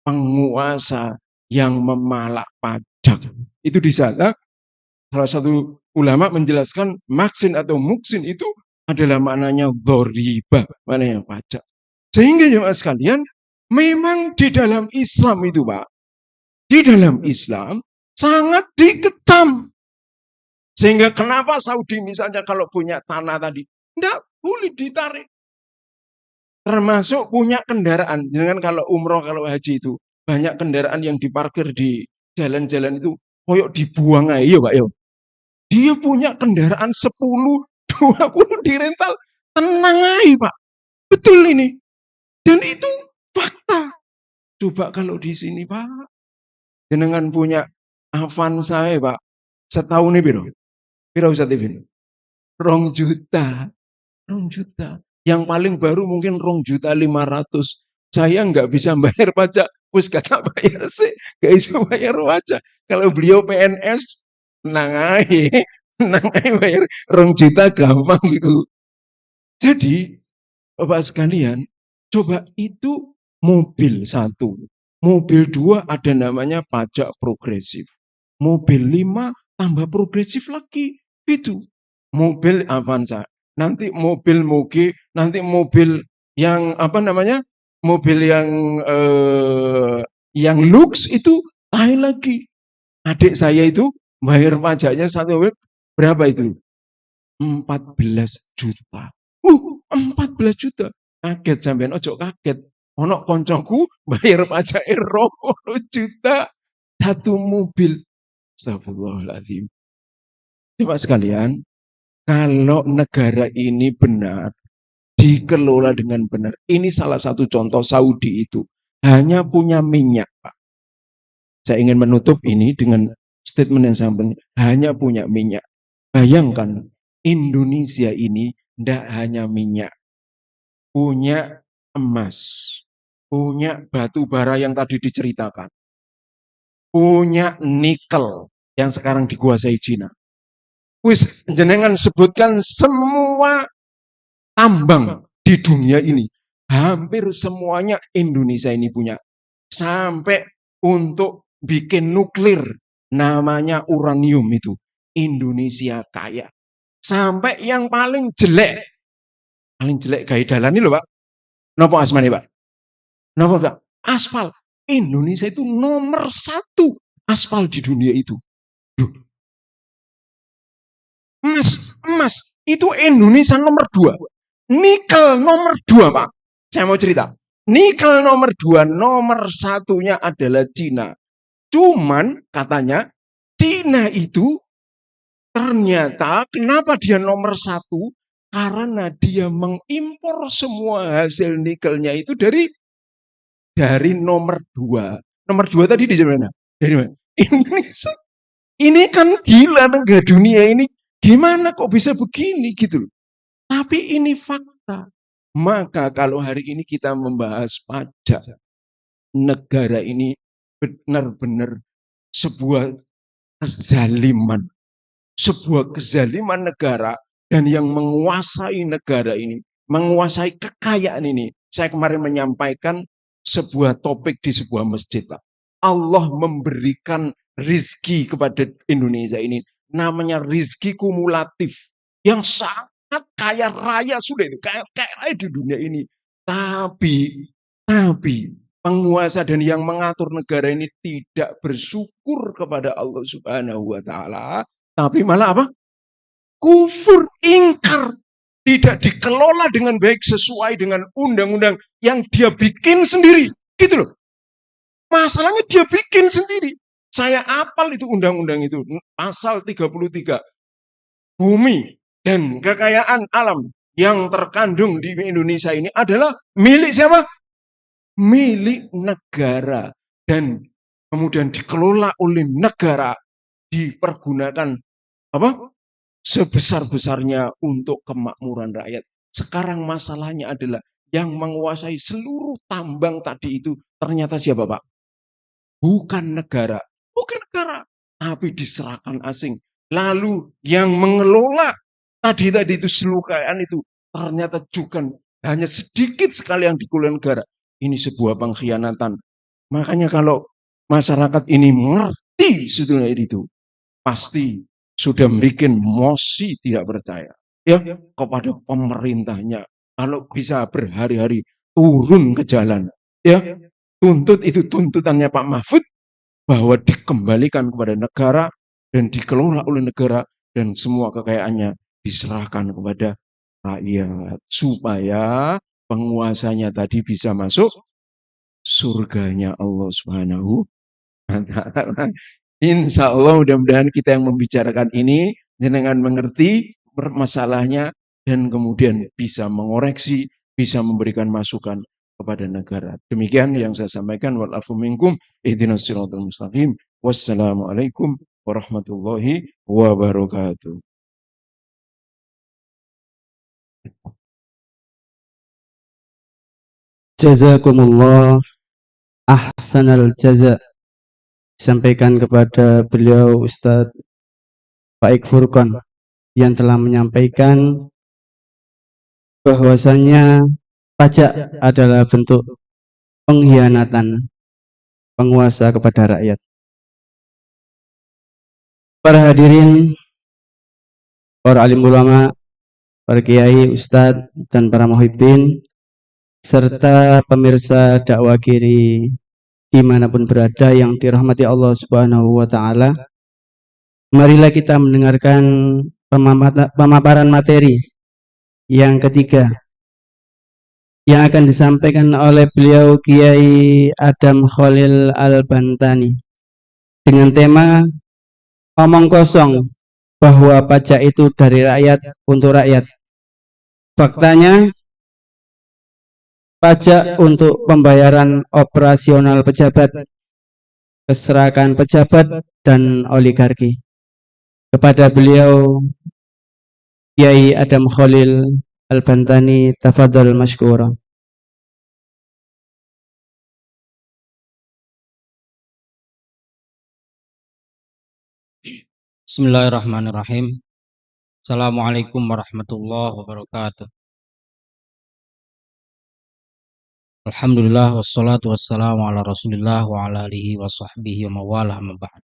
penguasa yang memalak pajak. Itu di sana salah satu ulama menjelaskan maksin atau muksin itu adalah maknanya dhoribah, maknanya pajak. Sehingga jemaah sekalian, memang di dalam Islam itu Pak, di dalam Islam sangat dikecam. Sehingga kenapa Saudi misalnya kalau punya tanah tadi, tidak boleh ditarik. Termasuk punya kendaraan. Dengan kalau umroh, kalau haji itu, banyak kendaraan yang diparkir di jalan-jalan itu, koyok dibuang aja, Pak. Yo. Dia punya kendaraan 10, 20 dirental, tenang aja Pak. Betul ini. Dan itu fakta. Coba kalau di sini Pak, jenengan punya Avanza Pak, setahun ini biro. Pira Ustaz Ibn? 2 juta. 2 juta. Yang paling baru mungkin 2.500.000. Saya nggak bisa bayar pajak. Wis kata bayar sih. Nggak bisa bayar pajak. Kalau beliau PNS, tenang aja bayar 2 juta gampang gitu. Jadi, Bapak sekalian, coba itu mobil 1. Mobil 2 ada namanya pajak progresif. Mobil 5 tambah progresif lagi. Itu mobil Avanza, nanti mobil Moge, nanti mobil yang apa namanya, mobil yang lux itu lain lagi. Adik saya itu bayar pajaknya 1 mobil berapa itu? 14 juta. 14 juta. Kaget sampean, ojo kaget. Ono koncoku bayar pajak 20 juta 1 mobil. Astagfirullahaladzim. Coba sekalian, kalau negara ini benar, dikelola dengan benar. Ini salah satu contoh Saudi itu. Hanya punya minyak, Pak. Saya ingin menutup ini dengan statement yang sangat penting. Hanya punya minyak. Bayangkan, Indonesia ini tidak hanya minyak. Punya emas. Punya batu bara yang tadi diceritakan. Punya nikel yang sekarang dikuasai Cina. Wis jenengan sebutkan semua tambang di dunia ini. Hampir semuanya Indonesia ini punya. Sampai untuk bikin nuklir namanya uranium itu. Indonesia kaya. Sampai yang paling jelek gaya dalan ini loh Pak. Napa asmane, Pak? Napa, Pak? Aspal. Indonesia itu nomor 1 aspal di dunia itu. Duh. Emas itu Indonesia nomor 2. Nikel nomor 2, Pak. Saya mau cerita. Nikel nomor 2, nomor 1-nya adalah Cina. Cuman katanya Cina itu ternyata kenapa dia nomor 1? Karena dia mengimpor semua hasil nikelnya itu dari nomor 2. Nomor 2 tadi di mana? Dari mana? Indonesia. Ini kan gila negara dunia ini. Gimana kok bisa begini gitu loh. Tapi ini fakta. Maka kalau hari ini kita membahas pajak, negara ini benar-benar sebuah kezaliman. Sebuah kezaliman negara dan yang menguasai negara ini, menguasai kekayaan ini. Saya kemarin menyampaikan sebuah topik di sebuah masjid, Pak. Allah memberikan rizki kepada Indonesia ini. Namanya rizki kumulatif. Yang sangat kaya raya sudah itu. Kaya raya di dunia ini. Tapi penguasa dan yang mengatur negara ini tidak bersyukur kepada Allah Subhanahu wa Ta'ala. Tapi malah apa? Kufur, ingkar. Tidak dikelola dengan baik sesuai dengan undang-undang yang dia bikin sendiri. Gitu loh. Masalahnya dia bikin sendiri. Saya apal itu undang-undang itu. Pasal 33. Bumi dan kekayaan alam yang terkandung di Indonesia ini adalah milik siapa? Milik negara. Dan kemudian dikelola oleh negara. Dipergunakan apa? Sebesar-besarnya untuk kemakmuran rakyat. Sekarang masalahnya adalah yang menguasai seluruh tambang tadi itu ternyata siapa, Pak? Bukan negara. Bukan negara. Tapi diserahkan asing. Lalu yang mengelola tadi itu seluruh kekayaan itu ternyata juga hanya sedikit sekali yang dikelola negara. Ini sebuah pengkhianatan. Makanya kalau masyarakat ini mengerti sebetulnya itu, pasti sudah bikin mosi tidak percaya ya kepada pemerintahnya. Kalau bisa berhari-hari turun ke jalan, ya tuntut itu tuntutannya Pak Mahfud bahwa dikembalikan kepada negara dan dikelola oleh negara dan semua kekayaannya diserahkan kepada rakyat supaya penguasanya tadi bisa masuk surganya Allah Subhanahu wa Ta'ala. Insya Allah mudah-mudahan kita yang membicarakan ini dengan mengerti masalahnya dan kemudian bisa mengoreksi, bisa memberikan masukan kepada negara. Demikian yang saya sampaikan. Wa'alafu minkum ihdinas siratal mustaqim. Wassalamualaikum warahmatullahi wabarakatuh. Jazakumullah ahsanal jaza. Disampaikan kepada beliau Ustadz Faik Furqan yang telah menyampaikan bahwasannya pajak adalah bentuk pengkhianatan penguasa kepada rakyat. Para hadirin, para alim ulama, para kiai, ustadz, dan para muhibbin, serta pemirsa dakwah kiri dimanapun berada yang dirahmati Allah Subhanahu wa Ta'ala, marilah kita mendengarkan pemaparan materi yang ketiga yang akan disampaikan oleh beliau Kiai Adam Khalil Al-Bantani dengan tema omong kosong bahwa pajak itu dari rakyat untuk rakyat. Faktanya pajak untuk pembayaran operasional pejabat, keserakan pejabat, dan oligarki. Kepada beliau Kiai Adam Khalil Al-Bantani, tafadhal masykura. Bismillahirrahmanirrahim. Assalamualaikum warahmatullahi wabarakatuh. Alhamdulillah wassalatu wassalamu ala Rasulillah wa ala alihi wa sahbihi wa mawalah amma ba'd.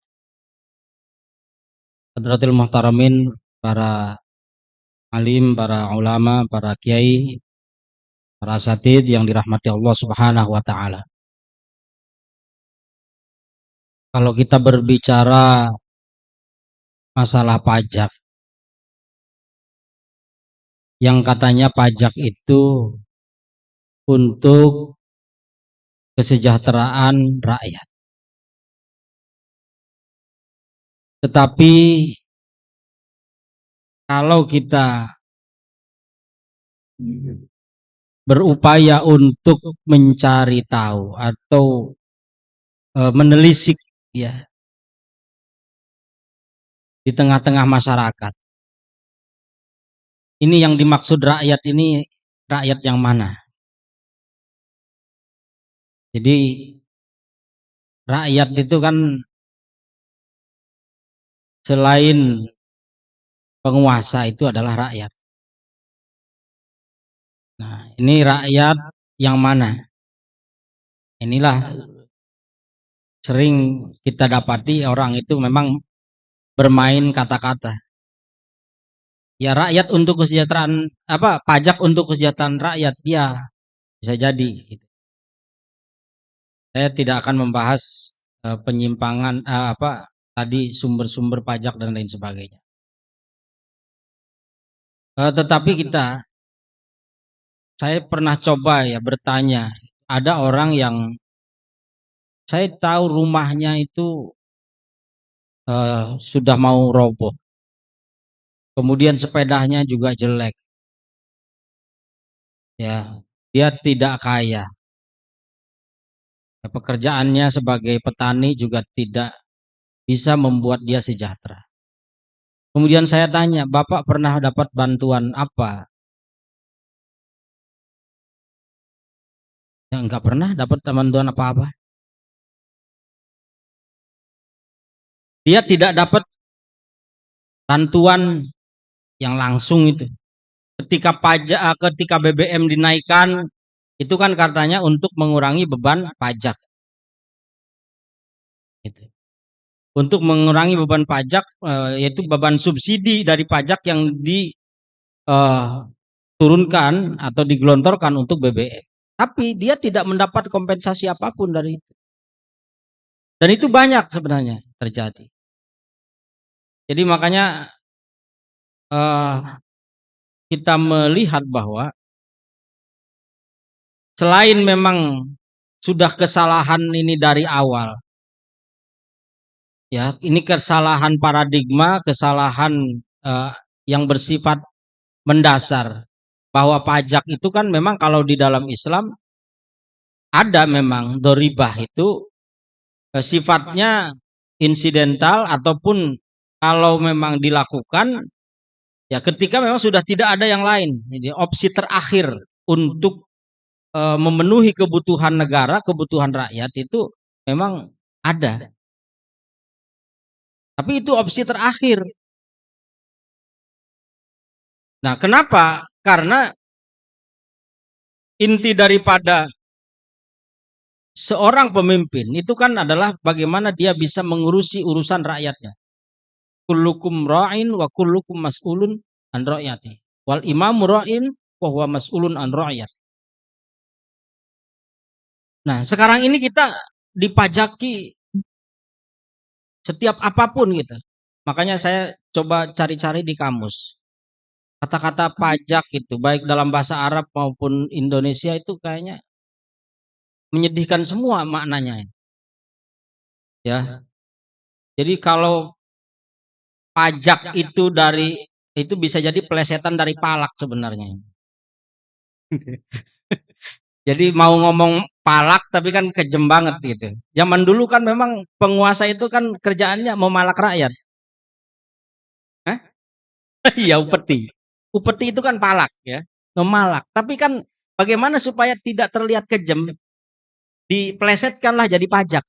Hadratil muhtaramin, para alim, para ulama, para kiai para asatidz yang dirahmati Allah Subhanahu wa taala. Kalau kita berbicara masalah pajak, yang katanya pajak itu untuk kesejahteraan rakyat. Tetapi kalau kita berupaya untuk mencari tahu atau menelisik ya di tengah-tengah masyarakat, ini yang dimaksud rakyat ini rakyat yang mana? Jadi rakyat itu kan selain penguasa itu adalah rakyat. Nah, ini rakyat yang mana? Inilah sering kita dapati orang itu memang bermain kata-kata. Ya rakyat untuk kesejahteraan pajak untuk kesejahteraan rakyat, ya bisa jadi. Saya tidak akan membahas penyimpangan tadi sumber-sumber pajak dan lain sebagainya. Tetapi saya pernah coba ya bertanya, ada orang yang saya tahu rumahnya itu sudah mau roboh. Kemudian sepedanya juga jelek. Ya, dia tidak kaya. Pekerjaannya sebagai petani juga tidak bisa membuat dia sejahtera. Kemudian saya tanya, Bapak pernah dapat bantuan apa? Ya, enggak pernah dapat bantuan apa-apa. Dia tidak dapat bantuan yang langsung itu. Ketika BBM dinaikkan, itu kan katanya untuk mengurangi beban pajak. Gitu. Untuk mengurangi beban pajak, yaitu beban subsidi dari pajak yang diturunkan atau digelontorkan untuk BBM. Tapi dia tidak mendapat kompensasi apapun dari itu. Dan itu banyak sebenarnya terjadi. Jadi makanya kita melihat bahwa selain memang sudah kesalahan ini dari awal, ya ini kesalahan paradigma, kesalahan yang bersifat mendasar, bahwa pajak itu kan memang kalau di dalam Islam ada memang doribah itu sifatnya insidental, ataupun kalau memang dilakukan ya ketika memang sudah tidak ada yang lain. Jadi opsi terakhir untuk memenuhi kebutuhan negara, kebutuhan rakyat itu memang ada. Tapi itu opsi terakhir. Nah, kenapa? Karena inti daripada seorang pemimpin itu kan adalah bagaimana dia bisa mengurusi urusan rakyatnya. Kullukum ra'in wa kullukum mas'ulun an ra'yati. Wal imamu ra'in wa huwa mas'ulun an ra'yat. Nah, sekarang ini kita dipajaki setiap apapun gitu. Makanya saya coba cari-cari di kamus. Kata-kata pajak itu baik dalam bahasa Arab maupun Indonesia itu kayaknya menyedihkan semua maknanya. Ya. Jadi kalau pajak itu bisa jadi pelesetan dari palak sebenarnya. Jadi mau ngomong palak tapi kan kejem banget gitu. Zaman dulu kan memang penguasa itu kan kerjaannya memalak rakyat. Hah? Iya, upeti. Upeti itu kan palak ya, memalak. Tapi kan bagaimana supaya tidak terlihat kejem? Dipelesetkanlah jadi pajak.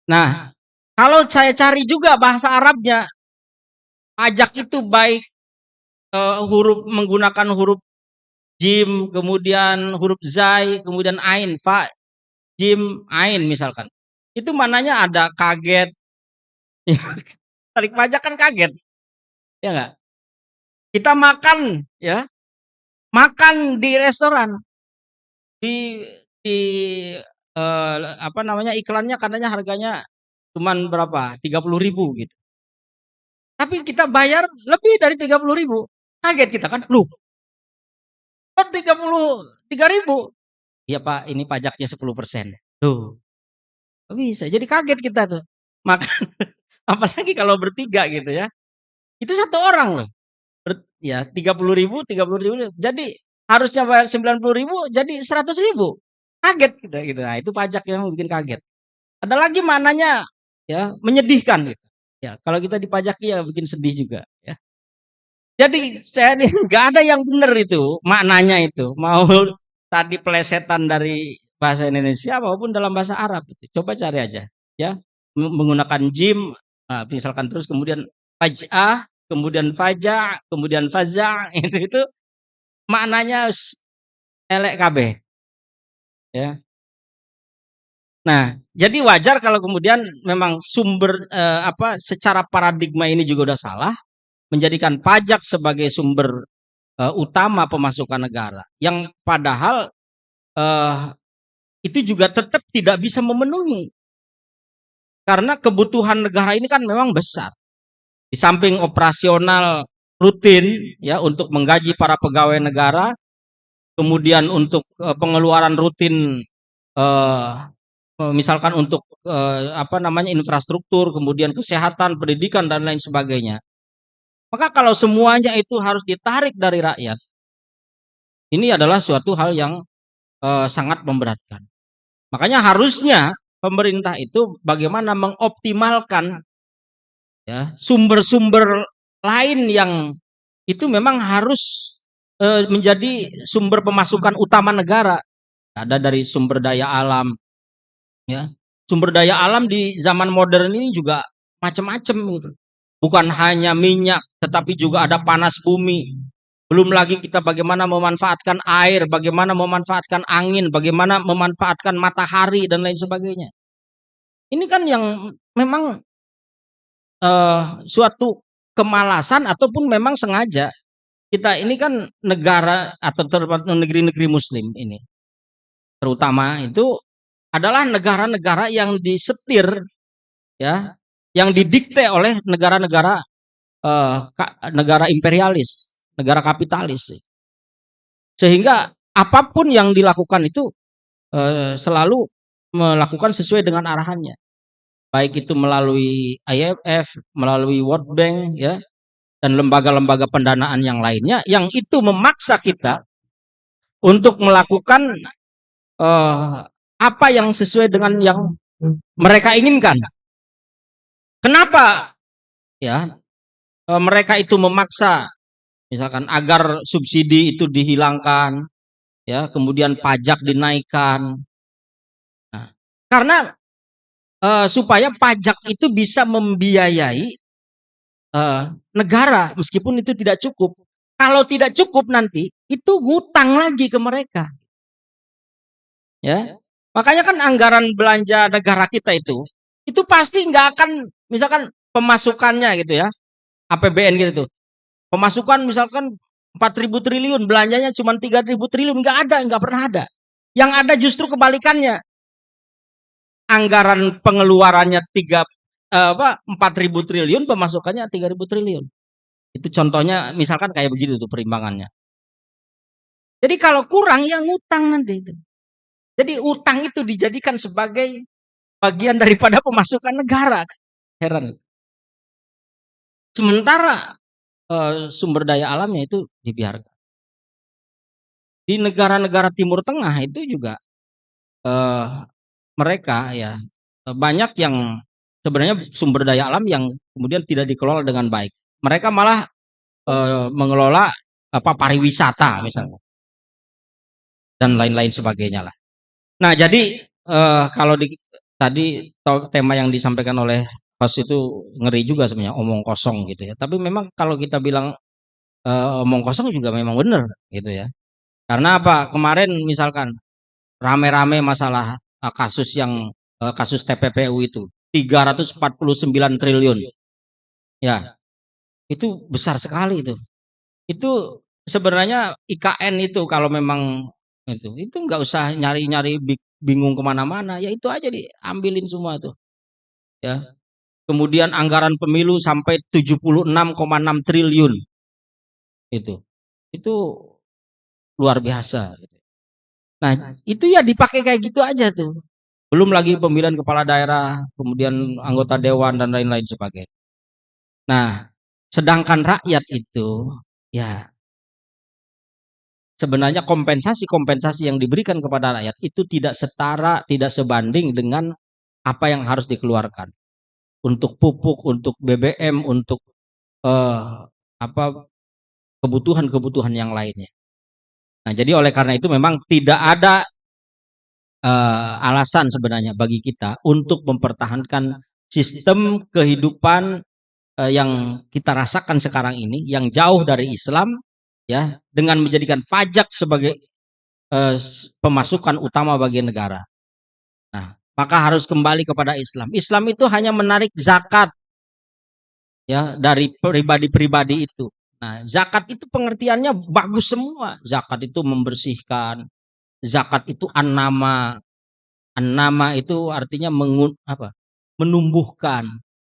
Nah, kalau saya cari juga bahasa Arabnya, pajak itu baik menggunakan huruf jim, kemudian huruf zai, kemudian ain, fa, jim, ain misalkan. Itu mananya ada kaget. Tarik pajak kan kaget. Ya enggak? Kita makan ya, makan di restoran di apa namanya iklannya katanya harganya cuman berapa? 30.000 gitu. Tapi kita bayar lebih dari 30.000. Kaget kita kan, loh kok 33.000? Iya Pak, ini pajaknya 10%. Tuh, kok bisa? Jadi kaget kita tuh. Makan, apalagi kalau bertiga gitu ya. Itu satu orang loh. Ya 30.000, 30.000. Jadi harusnya bayar 90.000, jadi 100.000. Kaget kita gitu. Nah, itu pajak yang bikin kaget. Ada lagi maknanya ya menyedihkan gitu. Ya, kalau kita dipajaki ya bikin sedih juga ya. Jadi saya nggak ada yang benar itu maknanya itu. Mau tadi pelesetan dari bahasa Indonesia maupun dalam bahasa Arab itu. Coba cari aja ya. Menggunakan jim misalkan terus kemudian faj'ah, kemudian faja, kemudian faza itu maknanya elek kabeh ya. Nah, jadi wajar kalau kemudian memang sumber secara paradigma ini juga udah salah, menjadikan pajak sebagai sumber utama pemasukan negara, yang padahal itu juga tetap tidak bisa memenuhi karena kebutuhan negara ini kan memang besar. Di samping operasional rutin ya untuk menggaji para pegawai negara, kemudian untuk pengeluaran rutin misalkan untuk infrastruktur, kemudian kesehatan, pendidikan dan lain sebagainya. Maka kalau semuanya itu harus ditarik dari rakyat, ini adalah suatu hal yang sangat memberatkan. Makanya harusnya pemerintah itu bagaimana mengoptimalkan ya sumber-sumber lain yang itu memang harus menjadi sumber pemasukan utama negara. Ada dari sumber daya alam, ya. Sumber daya alam di zaman modern ini juga macam-macam gitu. Bukan hanya minyak, tetapi juga ada panas bumi. Belum lagi kita bagaimana memanfaatkan air, bagaimana memanfaatkan angin, bagaimana memanfaatkan matahari dan lain sebagainya. Ini kan yang memang suatu kemalasan ataupun memang sengaja. Kita ini kan negara atau negeri-negeri muslim ini. Terutama itu adalah negara-negara yang disetir ya, yang didikte oleh negara-negara negara imperialis, negara kapitalis. Sehingga apapun yang dilakukan itu selalu melakukan sesuai dengan arahannya. Baik itu melalui IMF, melalui World Bank ya, dan lembaga-lembaga pendanaan yang lainnya yang itu memaksa kita untuk melakukan apa yang sesuai dengan yang mereka inginkan. Kenapa ya mereka itu memaksa misalkan agar subsidi itu dihilangkan ya, kemudian pajak dinaikkan. Nah, karena supaya pajak itu bisa membiayai negara meskipun itu tidak cukup. Kalau tidak cukup nanti itu ngutang lagi ke mereka. Ya. Makanya kan anggaran belanja negara kita itu pasti nggak akan misalkan pemasukannya gitu ya. APBN gitu tuh. Pemasukan misalkan 4.000 triliun, belanjanya cuma 3.000 triliun, nggak pernah ada. Yang ada justru kebalikannya. Anggaran pengeluarannya 4.000 triliun, pemasukannya 3.000 triliun. Itu contohnya misalkan kayak begitu tuh perimbangannya. Jadi kalau kurang ya ngutang nanti itu. Jadi utang itu dijadikan sebagai bagian daripada pemasukan negara. Heran. Sementara sumber daya alamnya itu dibiarkan. Di negara-negara Timur Tengah itu juga mereka ya banyak yang sebenarnya sumber daya alam yang kemudian tidak dikelola dengan baik. Mereka malah mengelola pariwisata misalnya dan lain-lain sebagainya lah. Nah jadi kalau tadi tema yang disampaikan oleh host itu ngeri juga sebenarnya, omong kosong gitu ya. Tapi memang kalau kita bilang omong kosong juga memang benar gitu ya. Karena apa? Kemarin misalkan rame-rame masalah kasus kasus TPPU itu 349 triliun. Ya. Itu besar sekali itu. Itu sebenarnya IKN itu kalau memang itu nggak usah nyari-nyari bingung kemana-mana, ya itu aja diambilin semua tuh, ya. Kemudian anggaran pemilu sampai 76,6 triliun itu. Itu luar biasa. Nah, itu ya dipakai kayak gitu aja tuh. Belum lagi pemilihan kepala daerah, kemudian anggota dewan dan lain-lain sebagainya. Nah, sedangkan rakyat itu ya sebenarnya kompensasi yang diberikan kepada rakyat itu tidak setara, tidak sebanding dengan apa yang harus dikeluarkan untuk pupuk, untuk BBM, untuk eh, apa kebutuhan-kebutuhan yang lainnya. Nah, jadi oleh karena itu memang tidak ada alasan sebenarnya bagi kita untuk mempertahankan sistem kehidupan yang kita rasakan sekarang ini, yang jauh dari Islam, ya, dengan menjadikan pajak sebagai pemasukan utama bagi negara. Nah, maka harus kembali kepada Islam. Islam itu hanya menarik zakat, ya, dari pribadi-pribadi itu. Nah, zakat itu pengertiannya bagus semua. Zakat itu membersihkan. Zakat itu an-nama. An-nama itu artinya menumbuhkan,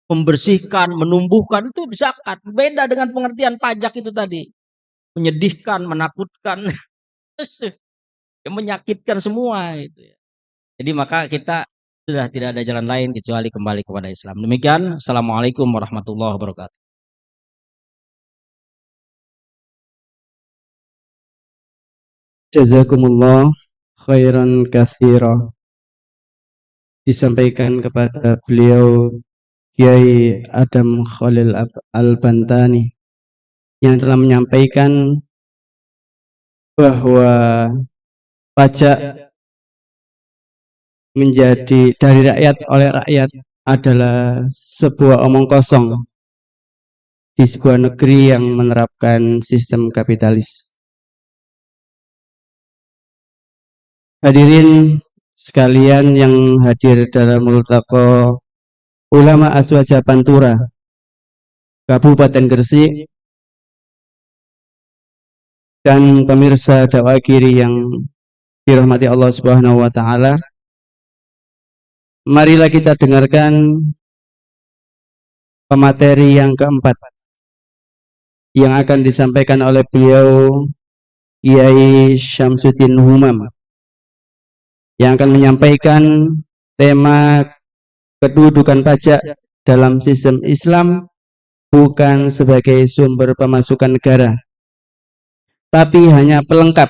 membersihkan, menumbuhkan, itu zakat. Beda dengan pengertian pajak itu tadi. Menyedihkan, menakutkan, menyakitkan semua itu ya. Jadi maka kita sudah tidak ada jalan lain kecuali kembali kepada Islam. Demikian, Assalamualaikum warahmatullahi wabarakatuh. Jazakumullah khairan katsira. Disampaikan kepada beliau Kiai Adam Khalil Al-Bantani yang telah menyampaikan bahwa pajak menjadi dari rakyat oleh rakyat adalah sebuah omong kosong di sebuah negeri yang menerapkan sistem kapitalis. Hadirin sekalian yang hadir dalam multaqo Ulama Aswaja Pantura Kabupaten Gresik dan pemirsa dakwah kiri yang dirahmati Allah Subhanahu wa taala, marilah kita dengarkan pemateri yang keempat yang akan disampaikan oleh beliau Kiai Syamsuddin Humam yang akan menyampaikan tema kedudukan pajak dalam sistem Islam bukan sebagai sumber pemasukan negara, tapi hanya pelengkap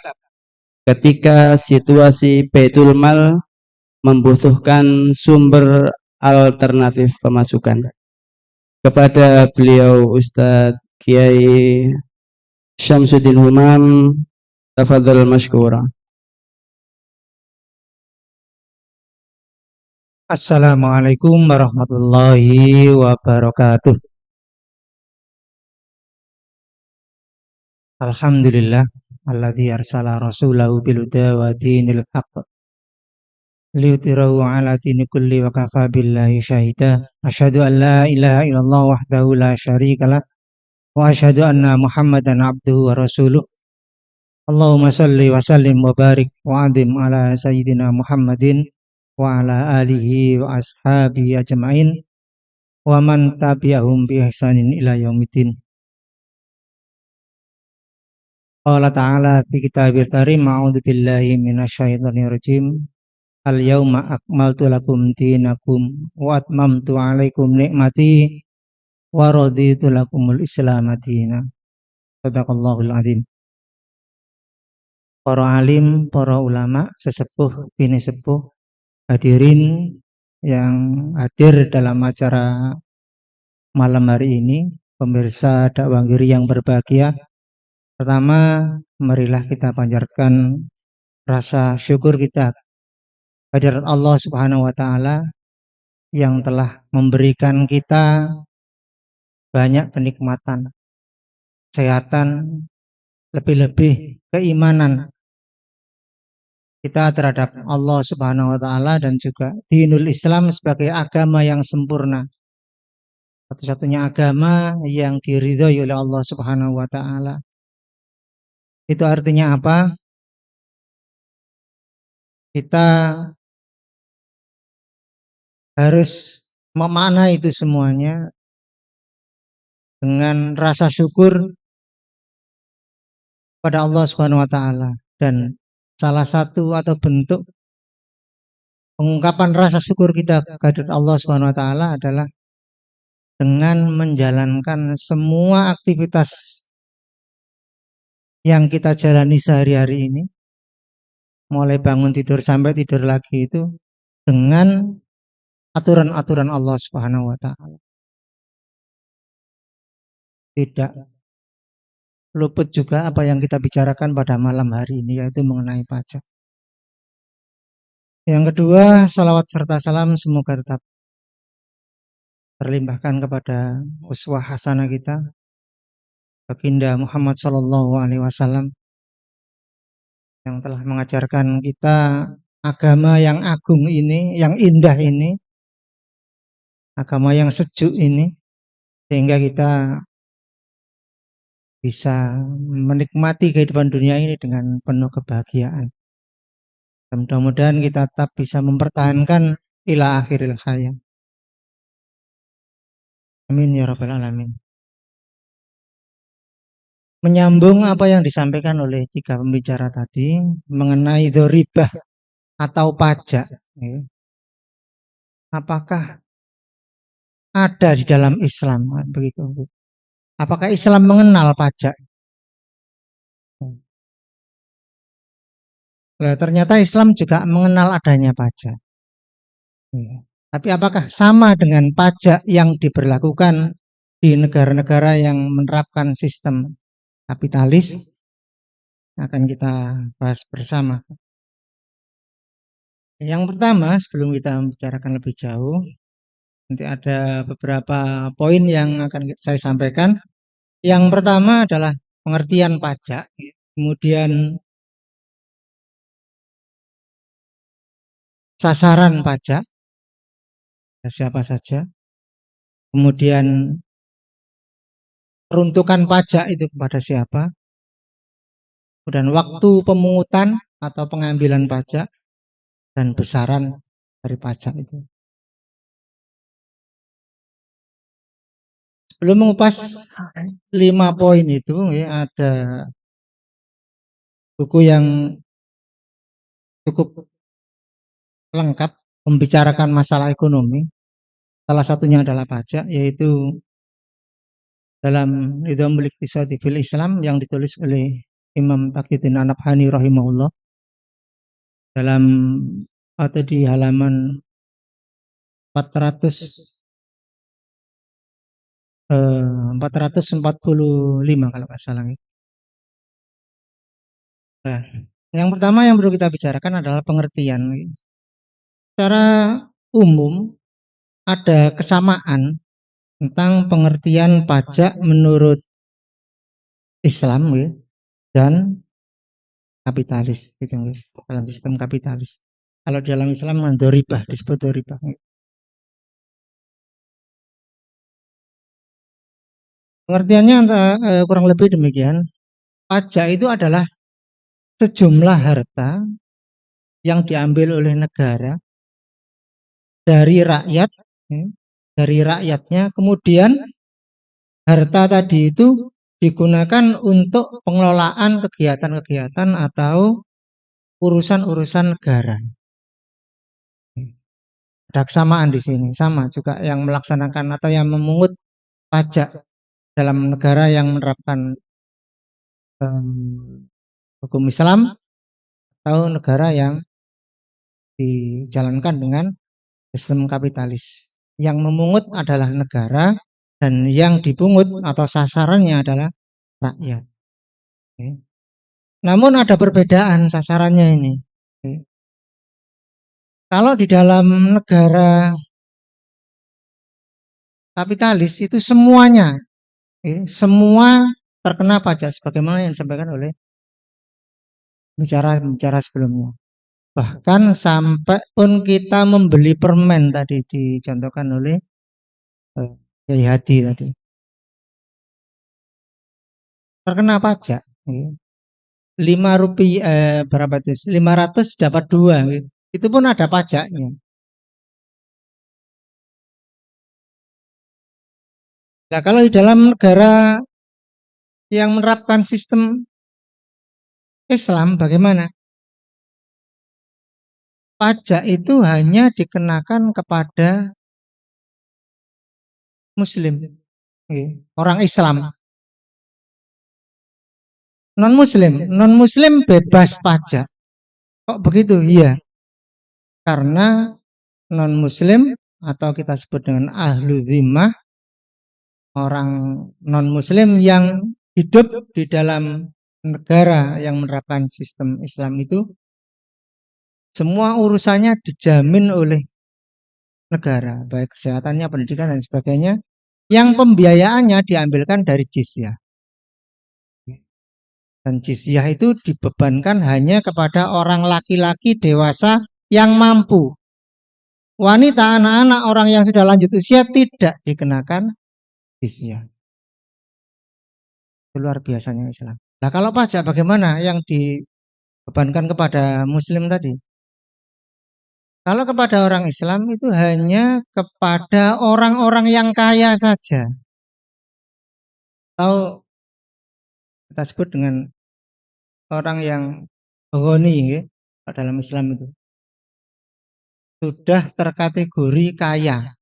ketika situasi Baitul Mal membutuhkan sumber alternatif pemasukan. Kepada beliau Ustadz Kiai Syamsuddin Humam, tafadhal mashkura. Assalamualaikum warahmatullahi wabarakatuh. Alhamdulillah alladzi arsala rasulahu bil huda wa dinil haqq liyudhhirahu 'ala dini kulli wa kafa billahi syahida. Asyhadu an la ilaha illallah wahdahu la syarikalah wa asyhadu anna Muhammadan abduhu wa rasuluh. Allahumma shalli wa sallim wa barik wa adim ala sayyidina Muhammadin wa ala alihi wa ashabihi ajma'in wa man tabi'ahum bi ihsanin ila yaumiddin. Allah Ta'ala fi kitabil karim, a'udzu billahi minasyaitonir rajim. Al yauma akmaltu lakum dinakum wa atmamtu 'alaikum ni'mati wa raditu lakumul Islam madina. Shadaqallahul azim. Para alim, para ulama, sesepuh, bini sepuh, hadirin yang hadir dalam acara malam hari ini, pemirsa dakwah kiri yang berbahagia. Pertama, marilah kita panjatkan rasa syukur kita kehadirat Allah Subhanahu wa taala yang telah memberikan kita banyak kenikmatan, kesehatan, lebih-lebih keimanan kita terhadap Allah Subhanahu wa taala dan juga dinul Islam sebagai agama yang sempurna. Satu-satunya agama yang diridhoi oleh Allah Subhanahu wa taala. Itu artinya apa? Kita harus memaknai itu semuanya dengan rasa syukur pada Allah Subhanahu wa taala, dan salah satu atau bentuk pengungkapan rasa syukur kita kehadirat Allah Subhanahu wa taala adalah dengan menjalankan semua aktivitas yang kita jalani sehari-hari ini, mulai bangun tidur sampai tidur lagi, itu dengan aturan-aturan Allah Subhanahu wa taala. Tidak luput juga apa yang kita bicarakan pada malam hari ini, yaitu mengenai pajak. Yang kedua, salawat serta salam semoga tetap terlimpahkan kepada uswah hasanah kita, baginda Muhammad Shallallahu Alaihi Wasallam, yang telah mengajarkan kita agama yang agung ini, yang indah ini, agama yang sejuk ini, sehingga kita bisa menikmati kehidupan dunia ini dengan penuh kebahagiaan. Dan mudah-mudahan kita tetap bisa mempertahankan ila akhiril hayat. Amin ya rabbal alamin. Menyambung apa yang disampaikan oleh tiga pembicara tadi mengenai dzaribah atau pajak, ya. Apakah ada di dalam Islam? Begitu. Apakah Islam mengenal pajak? Nah, ternyata Islam juga mengenal adanya pajak. Ya. Tapi apakah sama dengan pajak yang diberlakukan di negara-negara yang menerapkan sistem kapitalis? Akan kita bahas bersama. Yang pertama, sebelum kita membicarakan lebih jauh, nanti ada beberapa poin yang akan saya sampaikan. Yang pertama adalah pengertian pajak, kemudian sasaran pajak, siapa saja, kemudian peruntukan pajak itu kepada siapa, kemudian waktu pemungutan atau pengambilan pajak, dan besaran dari pajak itu. Sebelum mengupas 5 poin itu, ya, ada buku yang cukup lengkap membicarakan masalah ekonomi. Salah satunya adalah pajak, yaitu dalam Nizamul Iqtisadi fil Islam yang ditulis oleh Imam Taqiyuddin An-Nabhani rahimahullah, dalam atau di halaman 445 kalau nggak salah. Nah, yang pertama yang perlu kita bicarakan adalah pengertian. Secara umum ada kesamaan tentang pengertian pajak menurut Islam, ya, dan kapitalis, gitu, ya, dalam sistem kapitalis. Kalau dalam Islam dzaribah, disebut dzaribah. Pengertiannya kurang lebih demikian. Pajak itu adalah sejumlah harta yang diambil oleh negara dari rakyat, ya, dari rakyatnya, kemudian harta tadi itu digunakan untuk pengelolaan kegiatan-kegiatan atau urusan-urusan negara. Ada kesamaan di sini, sama juga yang melaksanakan atau yang memungut pajak dalam negara yang menerapkan hukum Islam atau negara yang dijalankan dengan sistem kapitalis. Yang memungut adalah negara dan yang dipungut atau sasarannya adalah rakyat. Oke. Namun ada perbedaan sasarannya ini. Oke. Kalau di dalam negara kapitalis itu semuanya, semua terkena pajak sebagaimana yang disampaikan oleh bicara sebelumnya. Bahkan sampai pun kita membeli permen tadi dicontohkan oleh Kiai Hadi tadi, terkena pajak. Rp5 berapa itu? 500 dapat 2 gitu. Itu pun ada pajaknya. Nah, kalau di dalam negara yang menerapkan sistem Islam bagaimana? Pajak itu hanya dikenakan kepada Muslim, orang Islam. Non-Muslim bebas pajak. Kok begitu? Iya, karena non-Muslim atau kita sebut dengan ahlu zimmah, orang non-Muslim yang hidup di dalam negara yang menerapkan sistem Islam itu, semua urusannya dijamin oleh negara, baik kesehatannya, pendidikan, dan sebagainya, yang pembiayaannya diambilkan dari jizyah. Dan jizyah itu dibebankan hanya kepada orang laki-laki dewasa yang mampu. Wanita, anak-anak, orang yang sudah lanjut usia tidak dikenakan jizyah. Luar biasanya Islam. Nah, kalau pajak bagaimana yang dibebankan kepada Muslim tadi? Kalau kepada orang Islam itu hanya kepada orang-orang yang kaya saja. Atau kita sebut dengan orang yang ghani, ya, dalam Islam itu sudah terkategori kaya.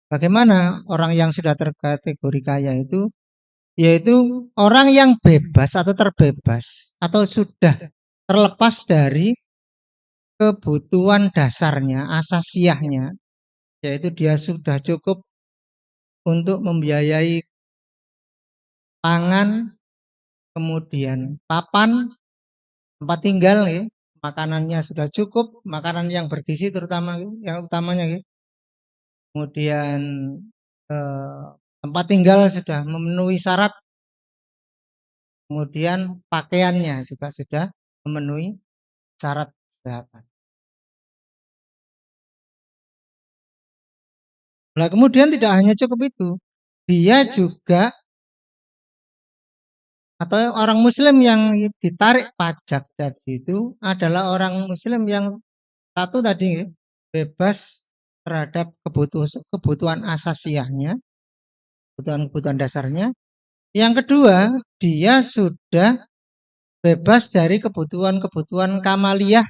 Bagaimana orang yang sudah terkategori kaya itu? Yaitu orang yang bebas atau terbebas atau sudah terlepas dari kebutuhan dasarnya, asasiyahnya, yaitu dia sudah cukup untuk membiayai pangan, kemudian papan, tempat tinggal, ya. Makanannya sudah cukup, makanan yang bergizi terutama, yang utamanya, ya. Kemudian tempat tinggal sudah memenuhi syarat, kemudian pakaiannya juga sudah memenuhi syarat kesehatan. Nah, kemudian tidak hanya cukup itu, dia juga atau orang Muslim yang ditarik pajak tadi itu adalah orang Muslim yang satu tadi bebas terhadap kebutuhan asasiyahnya, kebutuhan dasarnya. Yang kedua, dia sudah bebas dari kebutuhan kamaliyah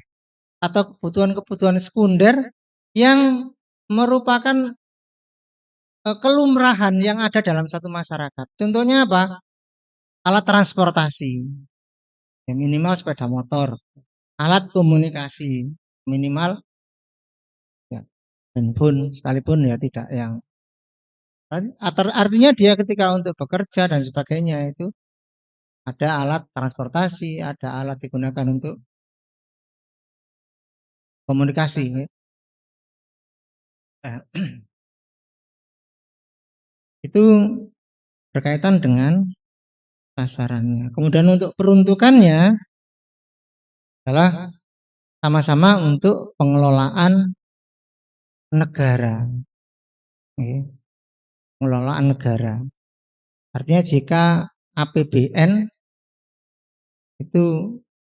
atau kebutuhan sekunder yang merupakan kelumrahan yang ada dalam satu masyarakat. Contohnya apa? Alat transportasi, ya minimal sepeda motor. Alat komunikasi, minimal ya, handphone, sekalipun ya tidak yang. Artinya dia ketika untuk bekerja dan sebagainya itu ada alat transportasi, ada alat digunakan untuk komunikasi. Ya. Itu berkaitan dengan sasarannya. Kemudian untuk peruntukannya adalah sama-sama untuk pengelolaan negara. Pengelolaan negara. Artinya jika APBN itu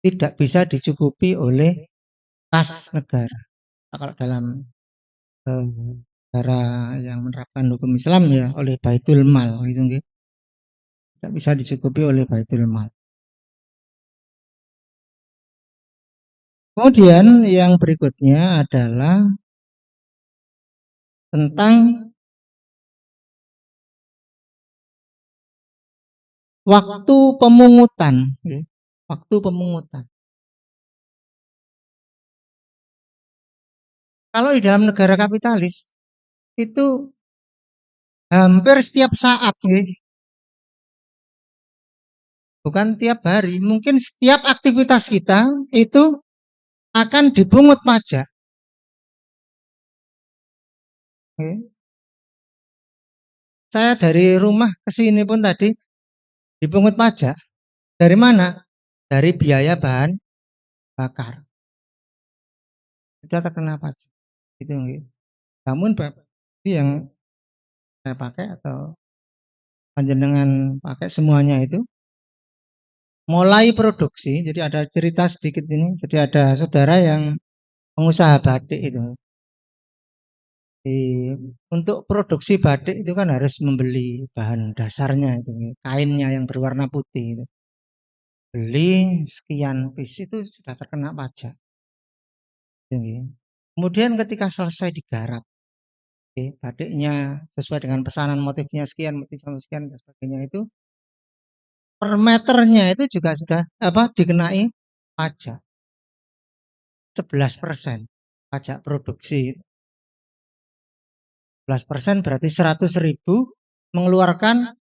tidak bisa dicukupi oleh kas negara. Kalau dalam negara yang menerapkan hukum Islam ya oleh Baitul Mal gitu, tidak bisa dicukupi oleh Baitul Mal. Kemudian yang berikutnya adalah tentang waktu pemungutan. Waktu pemungutan. Kalau di dalam negara kapitalis itu hampir setiap saat, bukan tiap hari, mungkin setiap aktivitas kita itu akan dipungut pajak. Saya dari rumah ke sini pun tadi dipungut pajak. Dari mana? Dari biaya bahan bakar. Sudah terkena pajak. Itu namun yang saya pakai atau panjenengan pakai semuanya itu mulai produksi. Jadi ada cerita sedikit ini. Jadi ada saudara yang pengusaha batik itu. Untuk produksi batik itu kan harus membeli bahan dasarnya itu, kainnya yang berwarna putih itu. Beli sekian piece itu sudah terkena pajak. Kemudian ketika selesai digarap, batiknya sesuai dengan pesanan motifnya sekian, motifnya sekian dan sebagainya itu, per meternya itu juga sudah dikenai pajak 11% pajak produksi. 11% berarti 100.000 mengeluarkan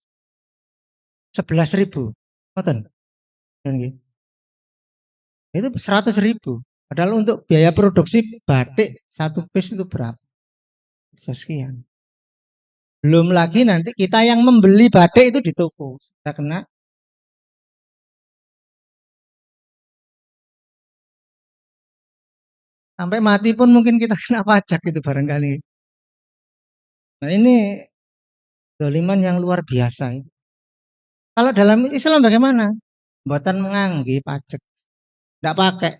11.000. Ngoten. Itu 100.000. Padahal untuk biaya produksi batik satu piece itu berapa? Bisa sekian. Belum lagi nanti kita yang membeli batik itu di toko sudah kena sampai mati pun mungkin kita kena pajak itu barangkali. Nah ini doliman yang luar biasa. Kalau dalam Islam bagaimana? Buatan menganggi pajak. Tidak pakai.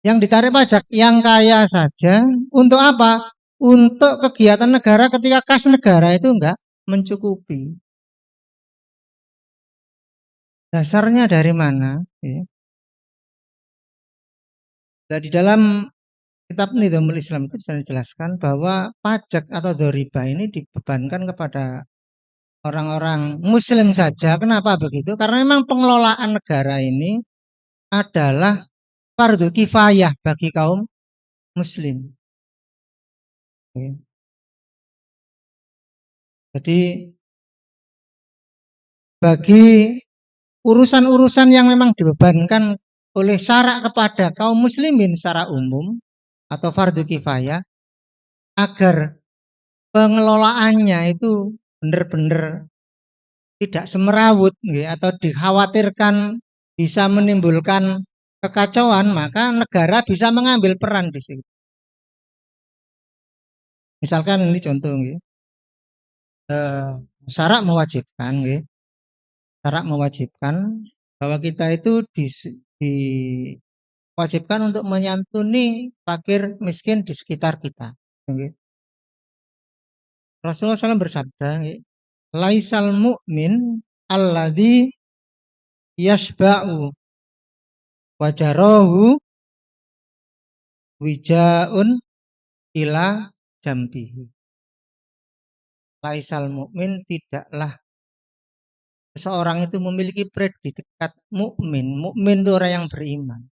Yang ditarik pajak yang kaya saja. Untuk apa? Untuk kegiatan negara ketika kas negara itu enggak mencukupi. Dasarnya dari mana? Nah, di dalam kitab Nizamul Islam itu bisa dijelaskan bahwa pajak atau dhariba ini dibebankan kepada orang-orang muslim saja. Kenapa begitu? Karena memang pengelolaan negara ini adalah fardu kifayah bagi kaum muslim. Jadi bagi urusan-urusan yang memang dibebankan oleh syara kepada kaum muslimin secara umum atau fardu kifayah, agar pengelolaannya itu benar-benar tidak semerawut atau dikhawatirkan bisa menimbulkan kekacauan, maka negara bisa mengambil peran di situ. Misalkan ini contoh, syarak mewajibkan bahwa kita itu diwajibkan untuk menyantuni fakir miskin di sekitar kita. Rasulullah SAW bersabda, laisal mu'min alladzi yashba'u wajarahu wijaun ila jambihi. Laisal mukmin, tidaklah seseorang itu memiliki predikat mukmin. Mukmin itu orang yang beriman.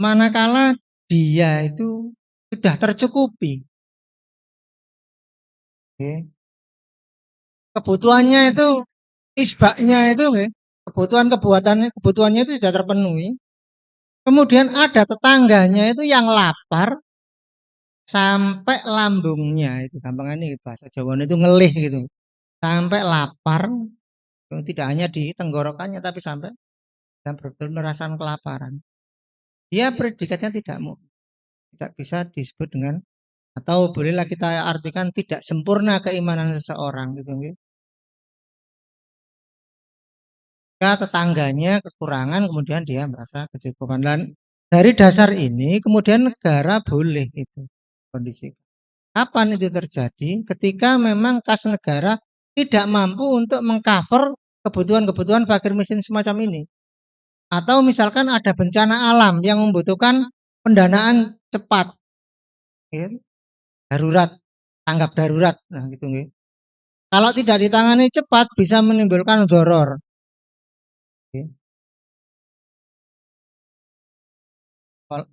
Manakala dia itu sudah tercukupi. Kebutuhannya itu, isbaknya itu, kebutuhannya itu sudah terpenuhi. Kemudian ada tetangganya itu yang lapar sampai lambungnya itu, gampang ini bahasa Jawa itu ngelih gitu, sampai lapar, tidak hanya di tenggorokannya tapi sampai dan betul-betul merasakan kelaparan. Dia predikatnya tidak bisa disebut dengan, atau bolehlah kita artikan tidak sempurna keimanan seseorang gitu. Tetangganya kekurangan, kemudian dia merasa kecukupan. Dan dari dasar ini kemudian negara boleh itu kondisi. Kapan itu terjadi? Ketika memang kas negara tidak mampu untuk mengcover kebutuhan-kebutuhan fakir miskin semacam ini. Atau misalkan ada bencana alam yang membutuhkan pendanaan cepat, darurat, tanggap darurat, nah gitu. Kalau tidak ditangani cepat bisa menimbulkan doror.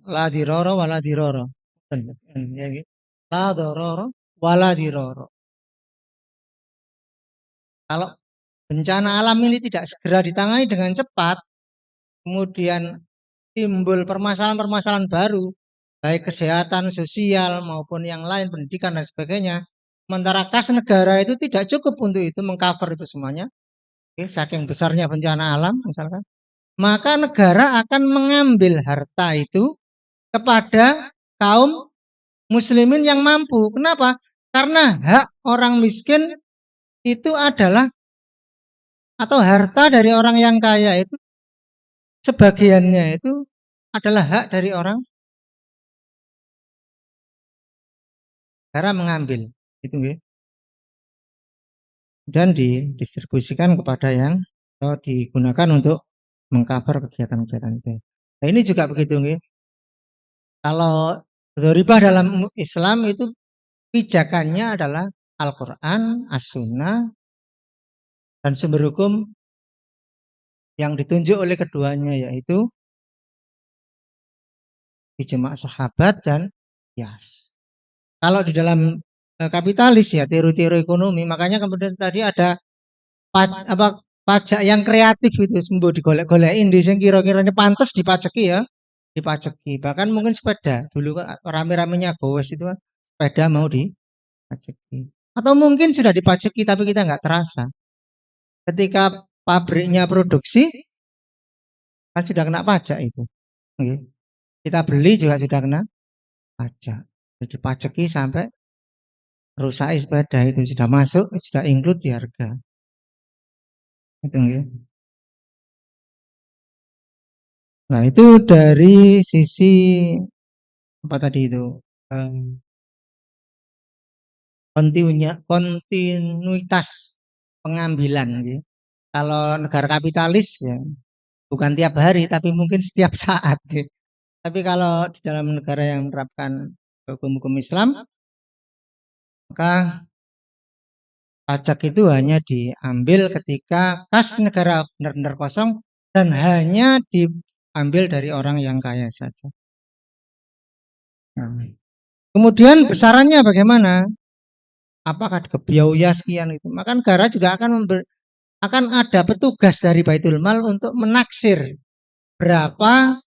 La diroro wala diroro. La dororo wala diroro. Kalau bencana alam ini tidak segera ditangani dengan cepat, kemudian timbul permasalahan-permasalahan baru, baik kesehatan, sosial maupun yang lain, pendidikan dan sebagainya. Sementara kas negara itu tidak cukup untuk itu, mengcover itu semuanya. Saking besarnya bencana alam misalkan. Maka negara akan mengambil harta itu kepada kaum muslimin yang mampu. Kenapa? Karena hak orang miskin itu adalah atau harta dari orang yang kaya itu sebagiannya itu adalah hak dari orang negara mengambil itu nggih. Dan didistribusikan kepada yang atau digunakan untuk mengcover kegiatan-kegiatan itu. Nah, ini juga begitu nggih. Kalau dzaribah dalam Islam itu pijakannya adalah Al-Qur'an, As-Sunnah, dan sumber hukum yang ditunjuk oleh keduanya yaitu ijma' sahabat dan qiyas. Kalau di dalam kapitalis ya teori-teori ekonomi, makanya kemudian tadi ada pajak yang kreatif itu sembuh digolek-golekin di sing kira-kiranya pantas dipajaki ya, dipajaki. Bahkan mungkin sepeda dulu kan rame-ramenya gowes itu kan sepeda mau dipajaki. Atau mungkin sudah dipajaki tapi kita nggak terasa. Ketika pabriknya produksi kan sudah kena pajak itu. Oke. Kita beli juga sudah kena pajak. Jadi dipajaki sampai rusak sepeda itu sudah masuk, sudah include di harga. Itu ya. Nah, itu dari sisi apa tadi itu? Kontinuitas pengambilan ya. Kalau negara kapitalis ya bukan tiap hari tapi mungkin setiap saat ya. Tapi kalau di dalam negara yang menerapkan hukum-hukum Islam maka pajak itu hanya diambil ketika kas negara benar-benar kosong dan hanya diambil dari orang yang kaya saja. Nah, kemudian besarannya bagaimana? Apakah kebiaya sekian itu? Maka negara juga akan ada petugas dari Baitul Mal untuk menaksir berapa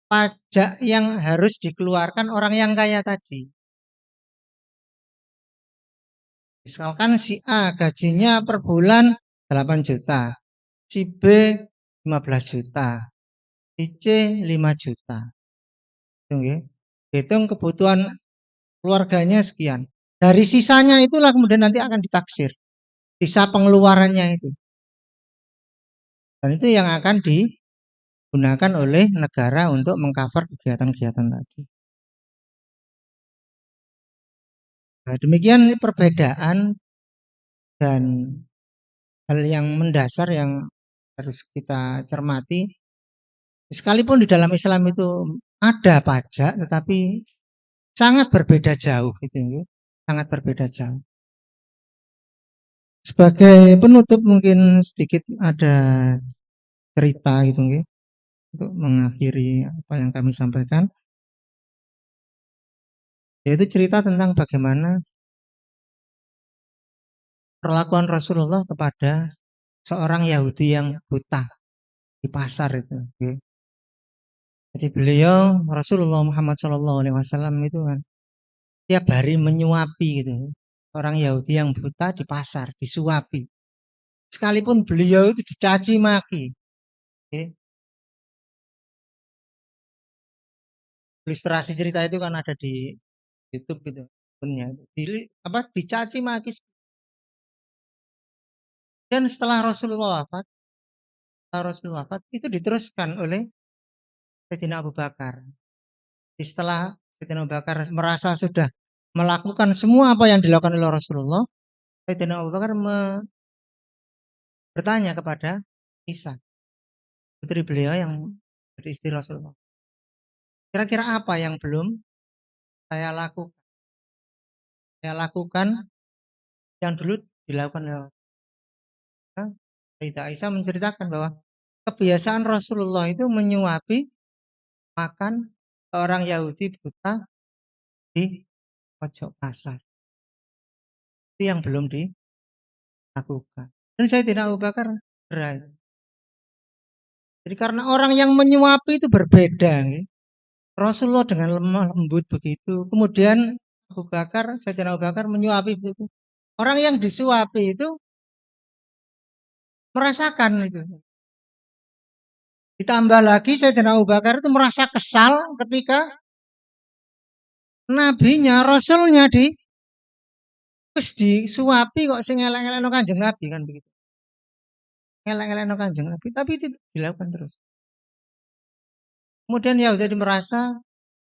pajak yang harus dikeluarkan orang yang kaya tadi. Misalkan si A gajinya per bulan 8 juta, si B 15 juta, si C 5 juta. Hitung kebutuhan keluarganya sekian. Dari sisanya itulah kemudian nanti akan ditaksir. Sisa pengeluarannya itu. Dan itu yang akan digunakan oleh negara untuk mengcover kegiatan-kegiatan tadi. Nah, demikian perbedaan dan hal yang mendasar yang harus kita cermati. Sekalipun di dalam Islam itu ada pajak, tetapi sangat berbeda jauh, gitu, sangat berbeda jauh. Sebagai penutup mungkin sedikit ada cerita gitu, untuk mengakhiri apa yang kami sampaikan. Yaitu cerita tentang bagaimana perlakuan Rasulullah kepada seorang Yahudi yang buta di pasar itu. Jadi beliau Rasulullah Muhammad SAW itu kan tiap hari menyuapi gitu. Orang Yahudi yang buta di pasar disuapi. Sekalipun beliau itu dicaci maki. Ilustrasi cerita itu kan ada di YouTube gitu. Dicaci maki. Dan setelah Rasulullah wafat itu diteruskan oleh Sayyidina Abu Bakar. Setelah Sayyidina Abu Bakar merasa sudah melakukan semua apa yang dilakukan oleh Rasulullah, Sayyidina Abu Bakar bertanya kepada Isa, putri beliau yang jadi istri Rasulullah. Kira-kira apa yang belum saya lakukan? Saya lakukan yang dulu dilakukan oleh Rasulullah. Sayyidah Aisyah menceritakan bahwa kebiasaan Rasulullah itu menyuapi makan orang Yahudi buta di pojok pasar. Itu yang belum dilakukan. Dan Sayyidina Abu Bakar berat. Jadi karena orang yang menyuapi itu berbeda. Rasulullah dengan lemah lembut begitu. Kemudian Sayyidina Abu Bakar menyuapi begitu. Orang yang disuapi itu merasakan itu. Ditambah lagi Sayyidina Abu Bakar itu merasa kesal ketika nabinya, rasulnya wis disuapi kok sing elek-elekno Kanjeng Nabi kan begitu. Elek-elekno Kanjeng Nabi, tapi itu dilakukan terus. Kemudian Yahudi tadi merasa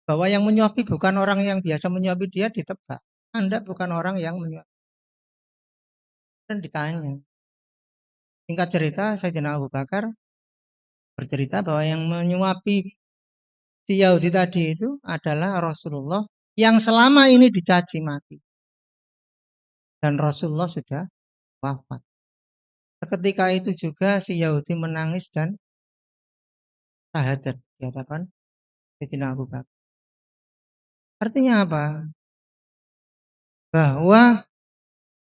bahwa yang menyuapi bukan orang yang biasa menyuapi dia ditebak. Anda bukan orang yang menyuapi. Dan ditanya. Singkat cerita, Sayyidina Abu Bakar bercerita bahwa yang menyuapi si Yahudi tadi itu adalah Rasulullah yang selama ini dicaci maki. Dan Rasulullah sudah wafat. Ketika itu juga si Yahudi menangis dan syahadat di hadapan Sayyidina Abu Bakar. Artinya apa? Bahwa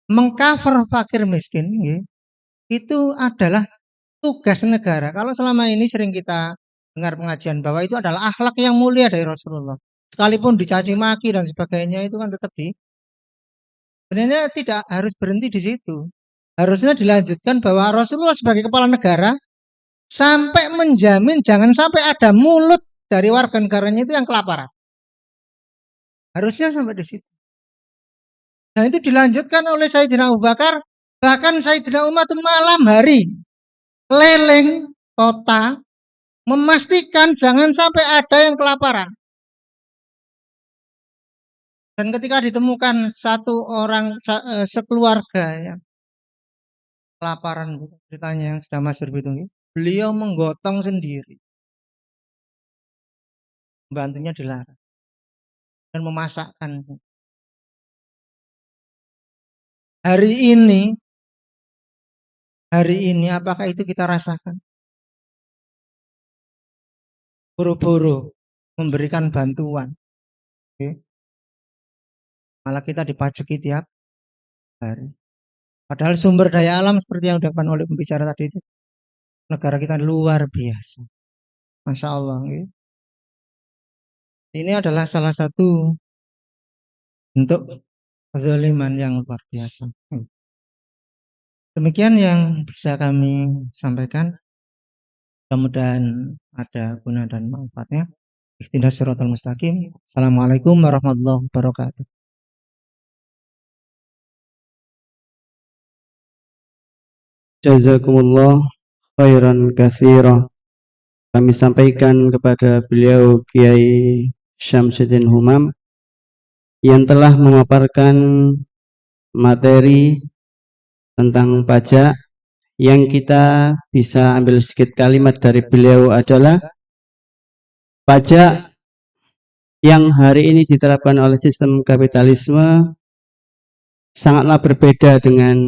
mengcover fakir miskin itu adalah tugas negara. Kalau selama ini sering kita dengar pengajian bahwa itu adalah akhlak yang mulia dari Rasulullah. Sekalipun dicaci maki dan sebagainya itu kan tetap sebenarnya tidak harus berhenti di situ. Harusnya dilanjutkan bahwa Rasulullah sebagai kepala negara sampai menjamin jangan sampai ada mulut dari warga negaranya itu yang kelaparan. Harusnya sampai di situ. Nah itu dilanjutkan oleh Sayyidina Abu Bakar. Bahkan Sayyidina Umar itu malam hari keliling kota memastikan jangan sampai ada yang kelaparan. Dan ketika ditemukan satu orang sekeluarga yang kelaparan, ceritanya yang sudah masyhur itu, beliau menggotong sendiri, bantunya dilarang dan memasakkan. Hari ini apakah itu kita rasakan? Buru-buru memberikan bantuan. Malah kita dipajaki tiap hari. Padahal sumber daya alam seperti yang dilakukan oleh pembicara tadi itu, negara kita luar biasa. Masya Allah. Ini adalah salah satu bentuk kezaliman yang luar biasa. Demikian yang bisa kami sampaikan. Mudah-mudahan ada guna dan manfaatnya. Ihdinas siratal mustaqim. Assalamualaikum warahmatullahi wabarakatuh. Jazakumullah khairan katsira. Kami sampaikan kepada beliau Kiai Syamsuddin Humam yang telah memaparkan materi tentang pajak. Yang kita bisa ambil sedikit kalimat dari beliau adalah pajak yang hari ini diterapkan oleh sistem kapitalisme sangatlah berbeda dengan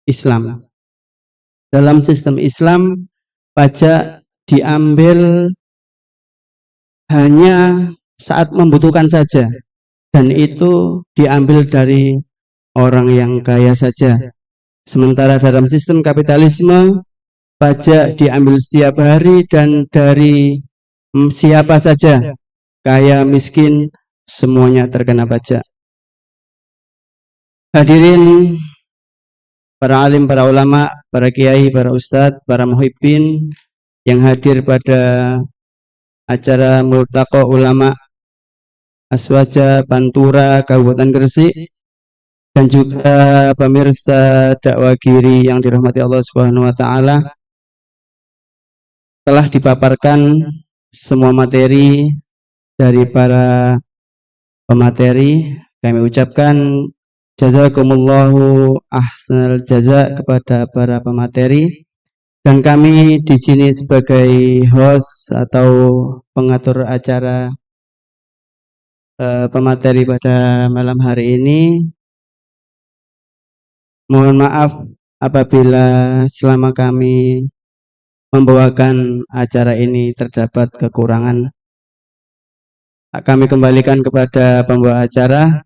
Islam. Dalam sistem Islam, pajak diambil hanya saat membutuhkan saja, dan itu diambil dari orang yang kaya saja. Sementara dalam sistem kapitalisme, pajak diambil setiap hari dan dari siapa saja, kaya, miskin, semuanya terkena pajak. Hadirin, para alim, para ulama, para kiai, para ustadz, para muhibbin yang hadir pada acara Multaqa Ulama Aswaja Pantura Kabupaten Gresik, dan juga pemirsa dakwah Giri yang dirahmati Allah Subhanahu wa taala, telah dipaparkan semua materi dari para pemateri. Kami ucapkan jazakumullahu ahsanal jaza kepada para pemateri, dan kami di sini sebagai host atau pengatur acara pemateri pada malam hari ini, mohon maaf apabila selama kami membawakan acara ini terdapat kekurangan. Kami kembalikan kepada pembawa acara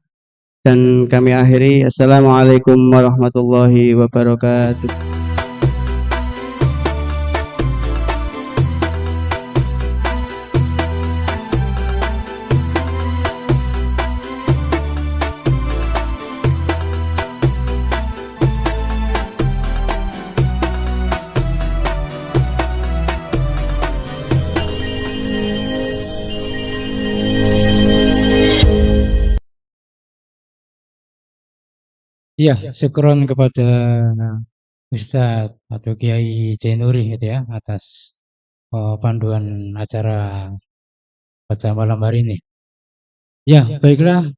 dan kami akhiri. Assalamualaikum warahmatullahi wabarakatuh. Iya, syukron kepada Ustadz atau Kiai Jainuri gitu ya atas panduan acara pada malam hari ini. Ya, baiklah,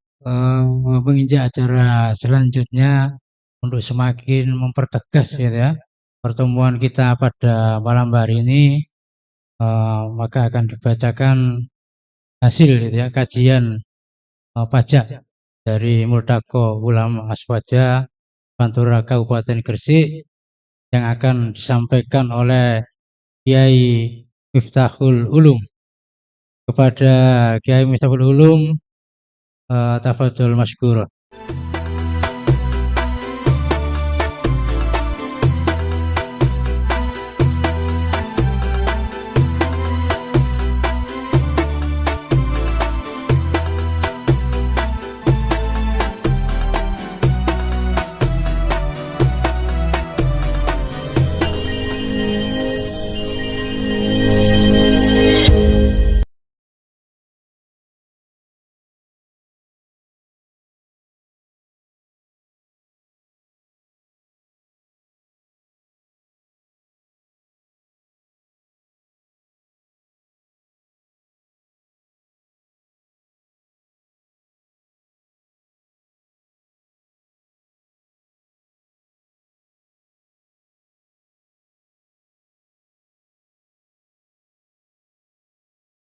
menginjak acara selanjutnya untuk semakin mempertegas gitu ya pertemuan kita pada malam hari ini, maka akan dibacakan hasil gitu ya kajian pajak dari Multaqo Ulama Aswaja Pantura Kabupaten Gresik yang akan disampaikan oleh Kiai Miftahul Ulum. Kepada Kiai Miftahul Ulum, tafadhol masykur.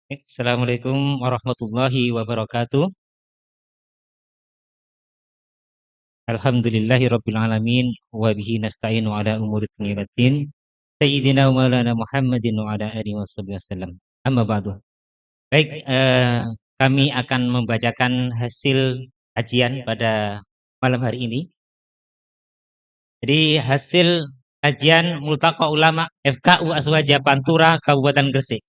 Assalamualaikum warahmatullahi wabarakatuh. Alhamdulillahirabbil alamin wa bihi nasta'inu ala umuri dunya waddin. Sayyidina wa maulana Muhammadin wa ala alihi wasallam. Amma ba'du. Baik, kami akan membacakan hasil kajian pada malam hari ini. Jadi hasil kajian Multaqo Ulama FKU Aswaja Pantura Kabupaten Gresik.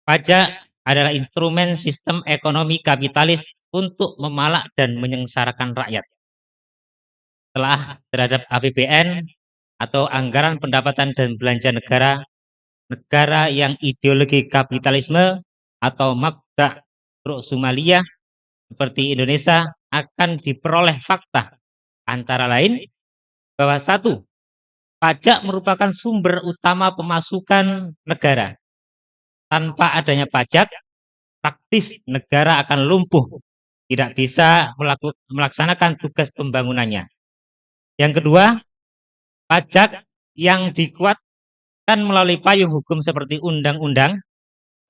Pajak adalah instrumen sistem ekonomi kapitalis untuk memalak dan menyengsarakan rakyat. Telah terhadap APBN atau anggaran pendapatan dan belanja negara, negara yang ideologi kapitalisme atau mabda' ra'sumaliyah seperti Indonesia akan diperoleh fakta antara lain bahwa 1. Pajak merupakan sumber utama pemasukan negara. Tanpa adanya pajak, praktis negara akan lumpuh, tidak bisa melaksanakan tugas pembangunannya. Yang kedua, pajak yang dikuatkan melalui payung hukum seperti undang-undang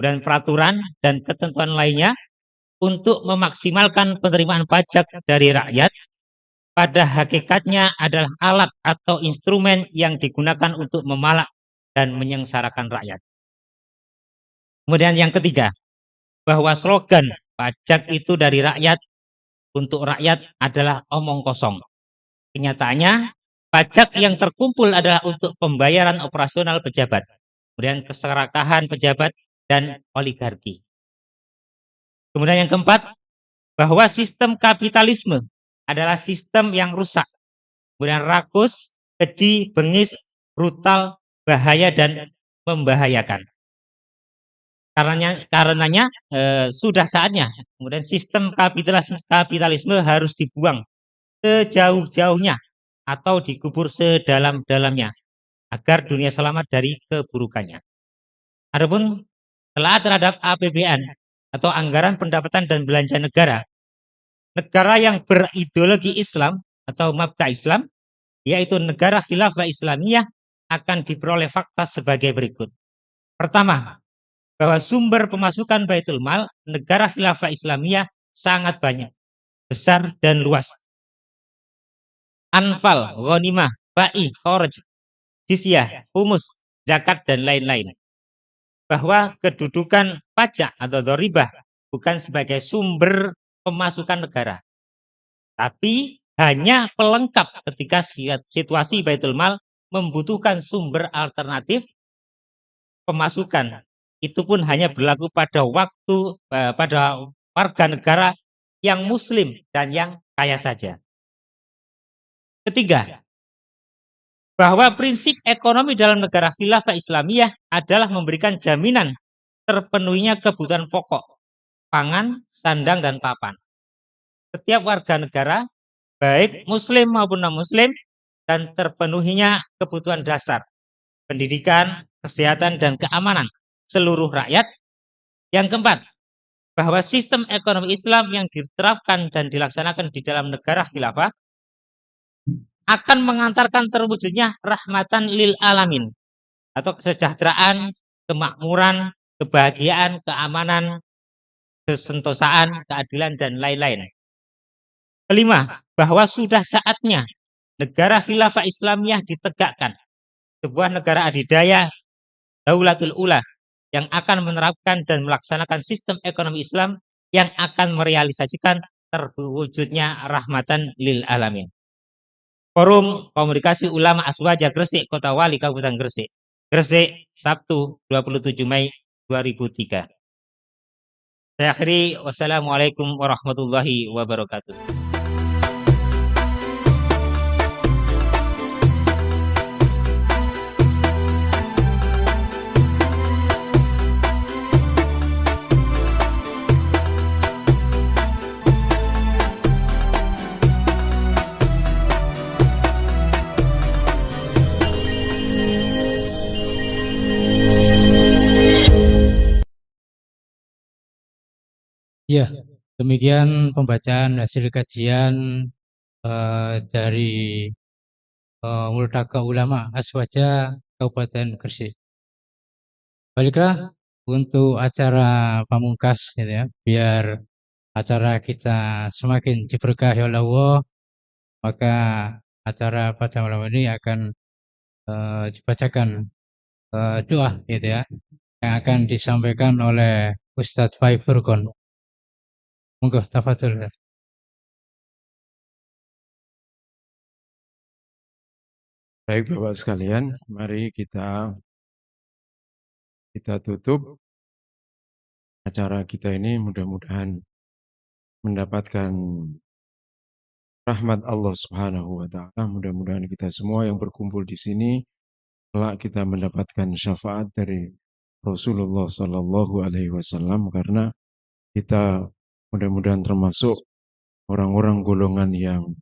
dan peraturan dan ketentuan lainnya untuk memaksimalkan penerimaan pajak dari rakyat pada hakikatnya adalah alat atau instrumen yang digunakan untuk memalak dan menyengsarakan rakyat. Kemudian yang ketiga, bahwa slogan pajak itu dari rakyat untuk rakyat adalah omong kosong. Kenyataannya, pajak yang terkumpul adalah untuk pembayaran operasional pejabat, kemudian keserakahan pejabat dan oligarki. Kemudian yang keempat, bahwa sistem kapitalisme adalah sistem yang rusak, kemudian rakus, keji, bengis, brutal, bahaya dan membahayakan. Karenanya sudah saatnya kemudian sistem kapitalisme harus dibuang sejauh-jauhnya atau dikubur sedalam-dalamnya agar dunia selamat dari keburukannya. Adapun telah terhadap APBN atau anggaran pendapatan dan belanja negara, negara yang berideologi Islam atau mabda' Islam, yaitu negara khilafah Islamiyah, akan diperoleh fakta sebagai berikut. Pertama, bahwa sumber pemasukan Baitul Mal negara khilafah Islamiyah sangat banyak, besar dan luas. Anfal, ghanimah, ba'i, kharaj, jizyah, humus, zakat dan lain-lain. Bahwa kedudukan pajak atau dharibah bukan sebagai sumber pemasukan negara, tapi hanya pelengkap ketika situasi Baitul Mal membutuhkan sumber alternatif pemasukan. Itu pun hanya berlaku pada warga negara yang muslim dan yang kaya saja. Ketiga, bahwa prinsip ekonomi dalam negara khilafah Islamiyah adalah memberikan jaminan terpenuhinya kebutuhan pokok, pangan, sandang, dan papan. Setiap warga negara, baik muslim maupun non-muslim, dan terpenuhinya kebutuhan dasar, pendidikan, kesehatan, dan keamanan seluruh rakyat. Yang keempat, bahwa sistem ekonomi Islam yang diterapkan dan dilaksanakan di dalam negara khilafah akan mengantarkan terwujudnya rahmatan lil alamin, atau kesejahteraan, kemakmuran, kebahagiaan, keamanan, kesentosaan, keadilan, dan lain-lain. Kelima, bahwa sudah saatnya negara khilafah Islamiyah ditegakkan, sebuah negara adidaya Daulatul Ula yang akan menerapkan dan melaksanakan sistem ekonomi Islam yang akan merealisasikan terwujudnya rahmatan lil alamin. Forum Komunikasi Ulama Aswaja Gresik, Kota Wali, Kabupaten Gresik. Gresik, Sabtu 27 Mei 2003. Saya akhiri, wassalamualaikum warahmatullahi wabarakatuh. Ya, demikian pembacaan hasil kajian dari Multaka Ulama Aswaja Kabupaten Gresik. Baiklah untuk acara pamungkas gitu ya, biar acara kita semakin diberkahi oleh Allah, maka acara pada malam ini akan dibacakan doa gitu ya, yang akan disampaikan oleh Ustadz Fai Furqon. Monggo tafadhol. Baik Bapak sekalian, mari kita tutup acara kita ini, mudah-mudahan mendapatkan rahmat Allah Subhanahu wa taala. Mudah-mudahan kita semua yang berkumpul di sini kelak kita mendapatkan syafaat dari Rasulullah Sallallahu Alaihi Wasallam, karena kita mudah-mudahan termasuk orang-orang golongan yang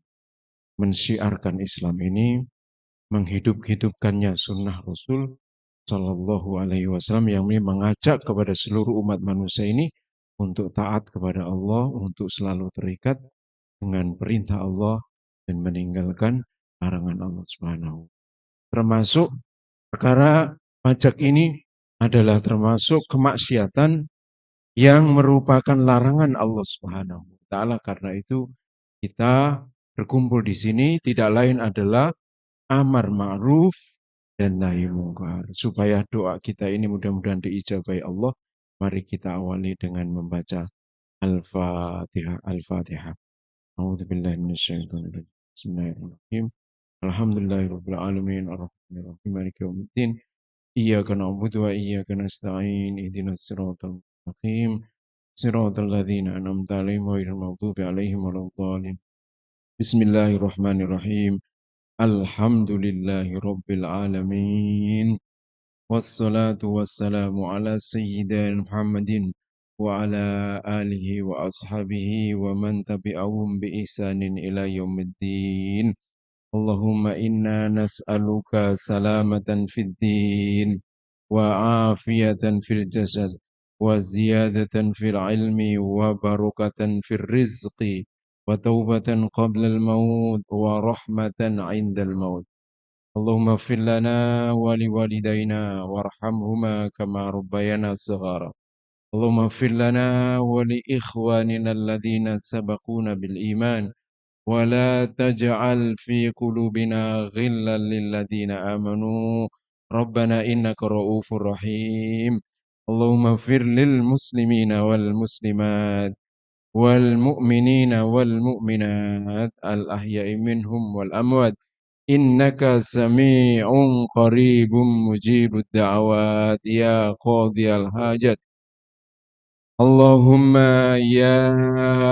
mensyiarkan Islam ini, menghidup-hidupkannya sunnah Rasul Sallallahu Alaihi Wasallam yang ini mengajak kepada seluruh umat manusia ini untuk taat kepada Allah, untuk selalu terikat dengan perintah Allah dan meninggalkan larangan Allah Subhanahu. Termasuk perkara pajak ini adalah termasuk kemaksiatan yang merupakan larangan Allah Subhanahu wa taala. Karena itu kita berkumpul di sini tidak lain adalah amar ma'ruf dan nahi mungkar. Supaya doa kita ini mudah-mudahan diijabahi Allah, mari kita awali dengan membaca Al-Fatihah. Al-Fatihah. A'udzubillahi minasyaitonir rajim. Bismillahirrahmanirrahim. Alhamdulillahirabbil alamin arrahmanirrahim maliki yaumiddin. Iyyaka na'budu wa iyyaka nasta'in. Ihdinas siratal mustaqim. Siratal ladzina an'amta 'alaihim ghairil maghdubi 'alaihim waladdallin. Bismillahirrahmanirrahim. Alhamdulillahi rabbil alamin. Wassalatu wassalamu ala sayyidina Muhammadin wa ala alihi wa ashabihi wa man tabi'ahum bi ihsanin ila yaumiddin. Allahumma inna nas'aluka salamatan fid din wa afiyatan fil jasad wa ziyadatan fil ilmi wa barakatan fil rizqi wa taubatan qabla al-maut wa rahmatan 'inda al-maut. Allahumma ighfir lana wa liwalidayna warhamhuma kama rabbayana shighara. Allahumma ighfir lana wa li ikhwanina alladhina sabaquna bil iman wa la taj'al fi qulubina ghillan lil ladzina amanu rabbana innaka ra'ufur rahim. Allahumma ighfir lil muslimina wal muslimat wal mu'minina wal mu'minat al ahya'i minhum wal amwat innaka sami'un qaribun mujibud da'awat ya qadiyal hajat. Allahumma ya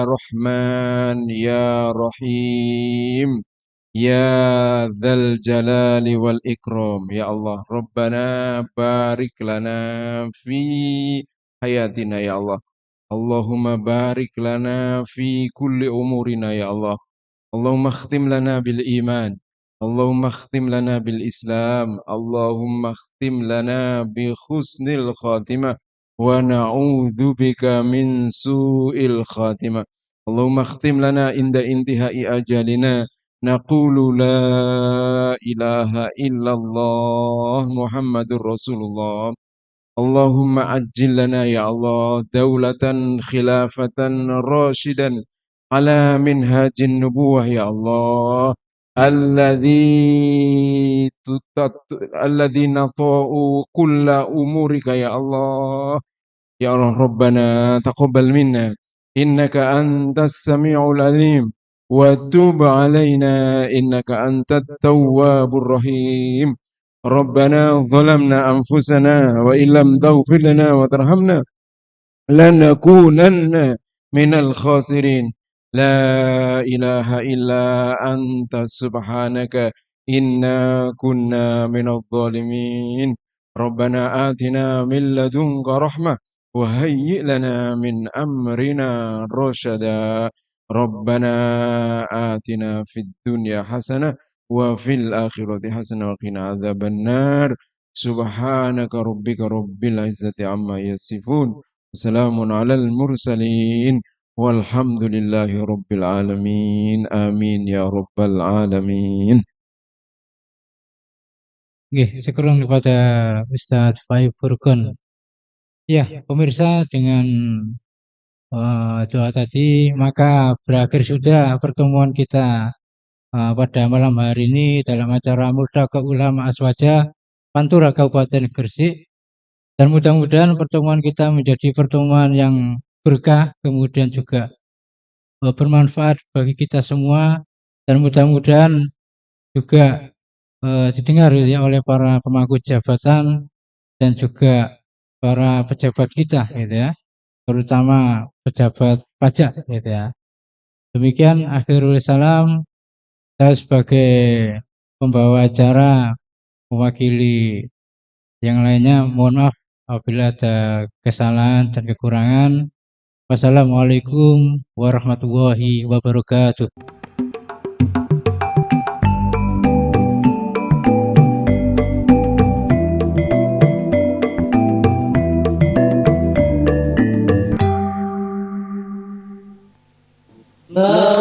Rahman ya Rahim ya dzal jalali wal ikram. Ya Allah, Rabbana barik lana fi hayatina ya Allah. Allahumma barik lana fi kulli umurina ya Allah. اللهم اختم لنا بالإيمان، اللهم اختم لنا بالإسلام، اللهم اختم لنا بحسن الخاتمة، ونعوذ بك من سوء الخاتمة. اللهم اختم لنا عند انتهاء أجلنا نقول لا إله إلا الله محمد رسول الله. اللهم عجل لنا يا الله دولة خلافة راشدا على منهاج النبوة يا الله، الذي نطاع كل أمورك يا الله. يا ربنا تقبل منا إنك أنت السميع العليم، وتب علينا إنك أنت التواب الرحيم. ربنا ظلمنا أنفسنا وإن لم تغفر لنا وترحمنا لنكونن من الخاسرين. لا إله إلا أنت سبحانك إنا كنا من الظالمين. ربنا آتنا من لدنك رحمة وهيئ لنا من أمرنا رشدا. ربنا آتنا في الدنيا حسنة وفي الآخرة حسنة وقنا عذاب النار. سبحانك ربك رب العزة عما يصفون، وسلام على المرسلين، والحمد لله رب العالمين. آمين يا رب العالمين. Nggih, syukuran kepada Ustadz Faib Furqon. Ya, pemirsa, dengan doa tadi maka berakhir sudah pertemuan kita pada malam hari ini dalam acara Multaqo Ulama Aswaja Pantura Kabupaten Gresik. Dan mudah-mudahan pertemuan kita menjadi pertemuan yang berkah, kemudian juga bermanfaat bagi kita semua, dan mudah-mudahan juga didengar ya oleh para pemangku jabatan dan juga para pejabat kita gitu ya, terutama pejabat pajak gitu ya. Demikian akhirul salam, saya sebagai pembawa acara mewakili yang lainnya mohon maaf apabila ada kesalahan dan kekurangan. Wassalamualaikum warahmatullahi wabarakatuh. La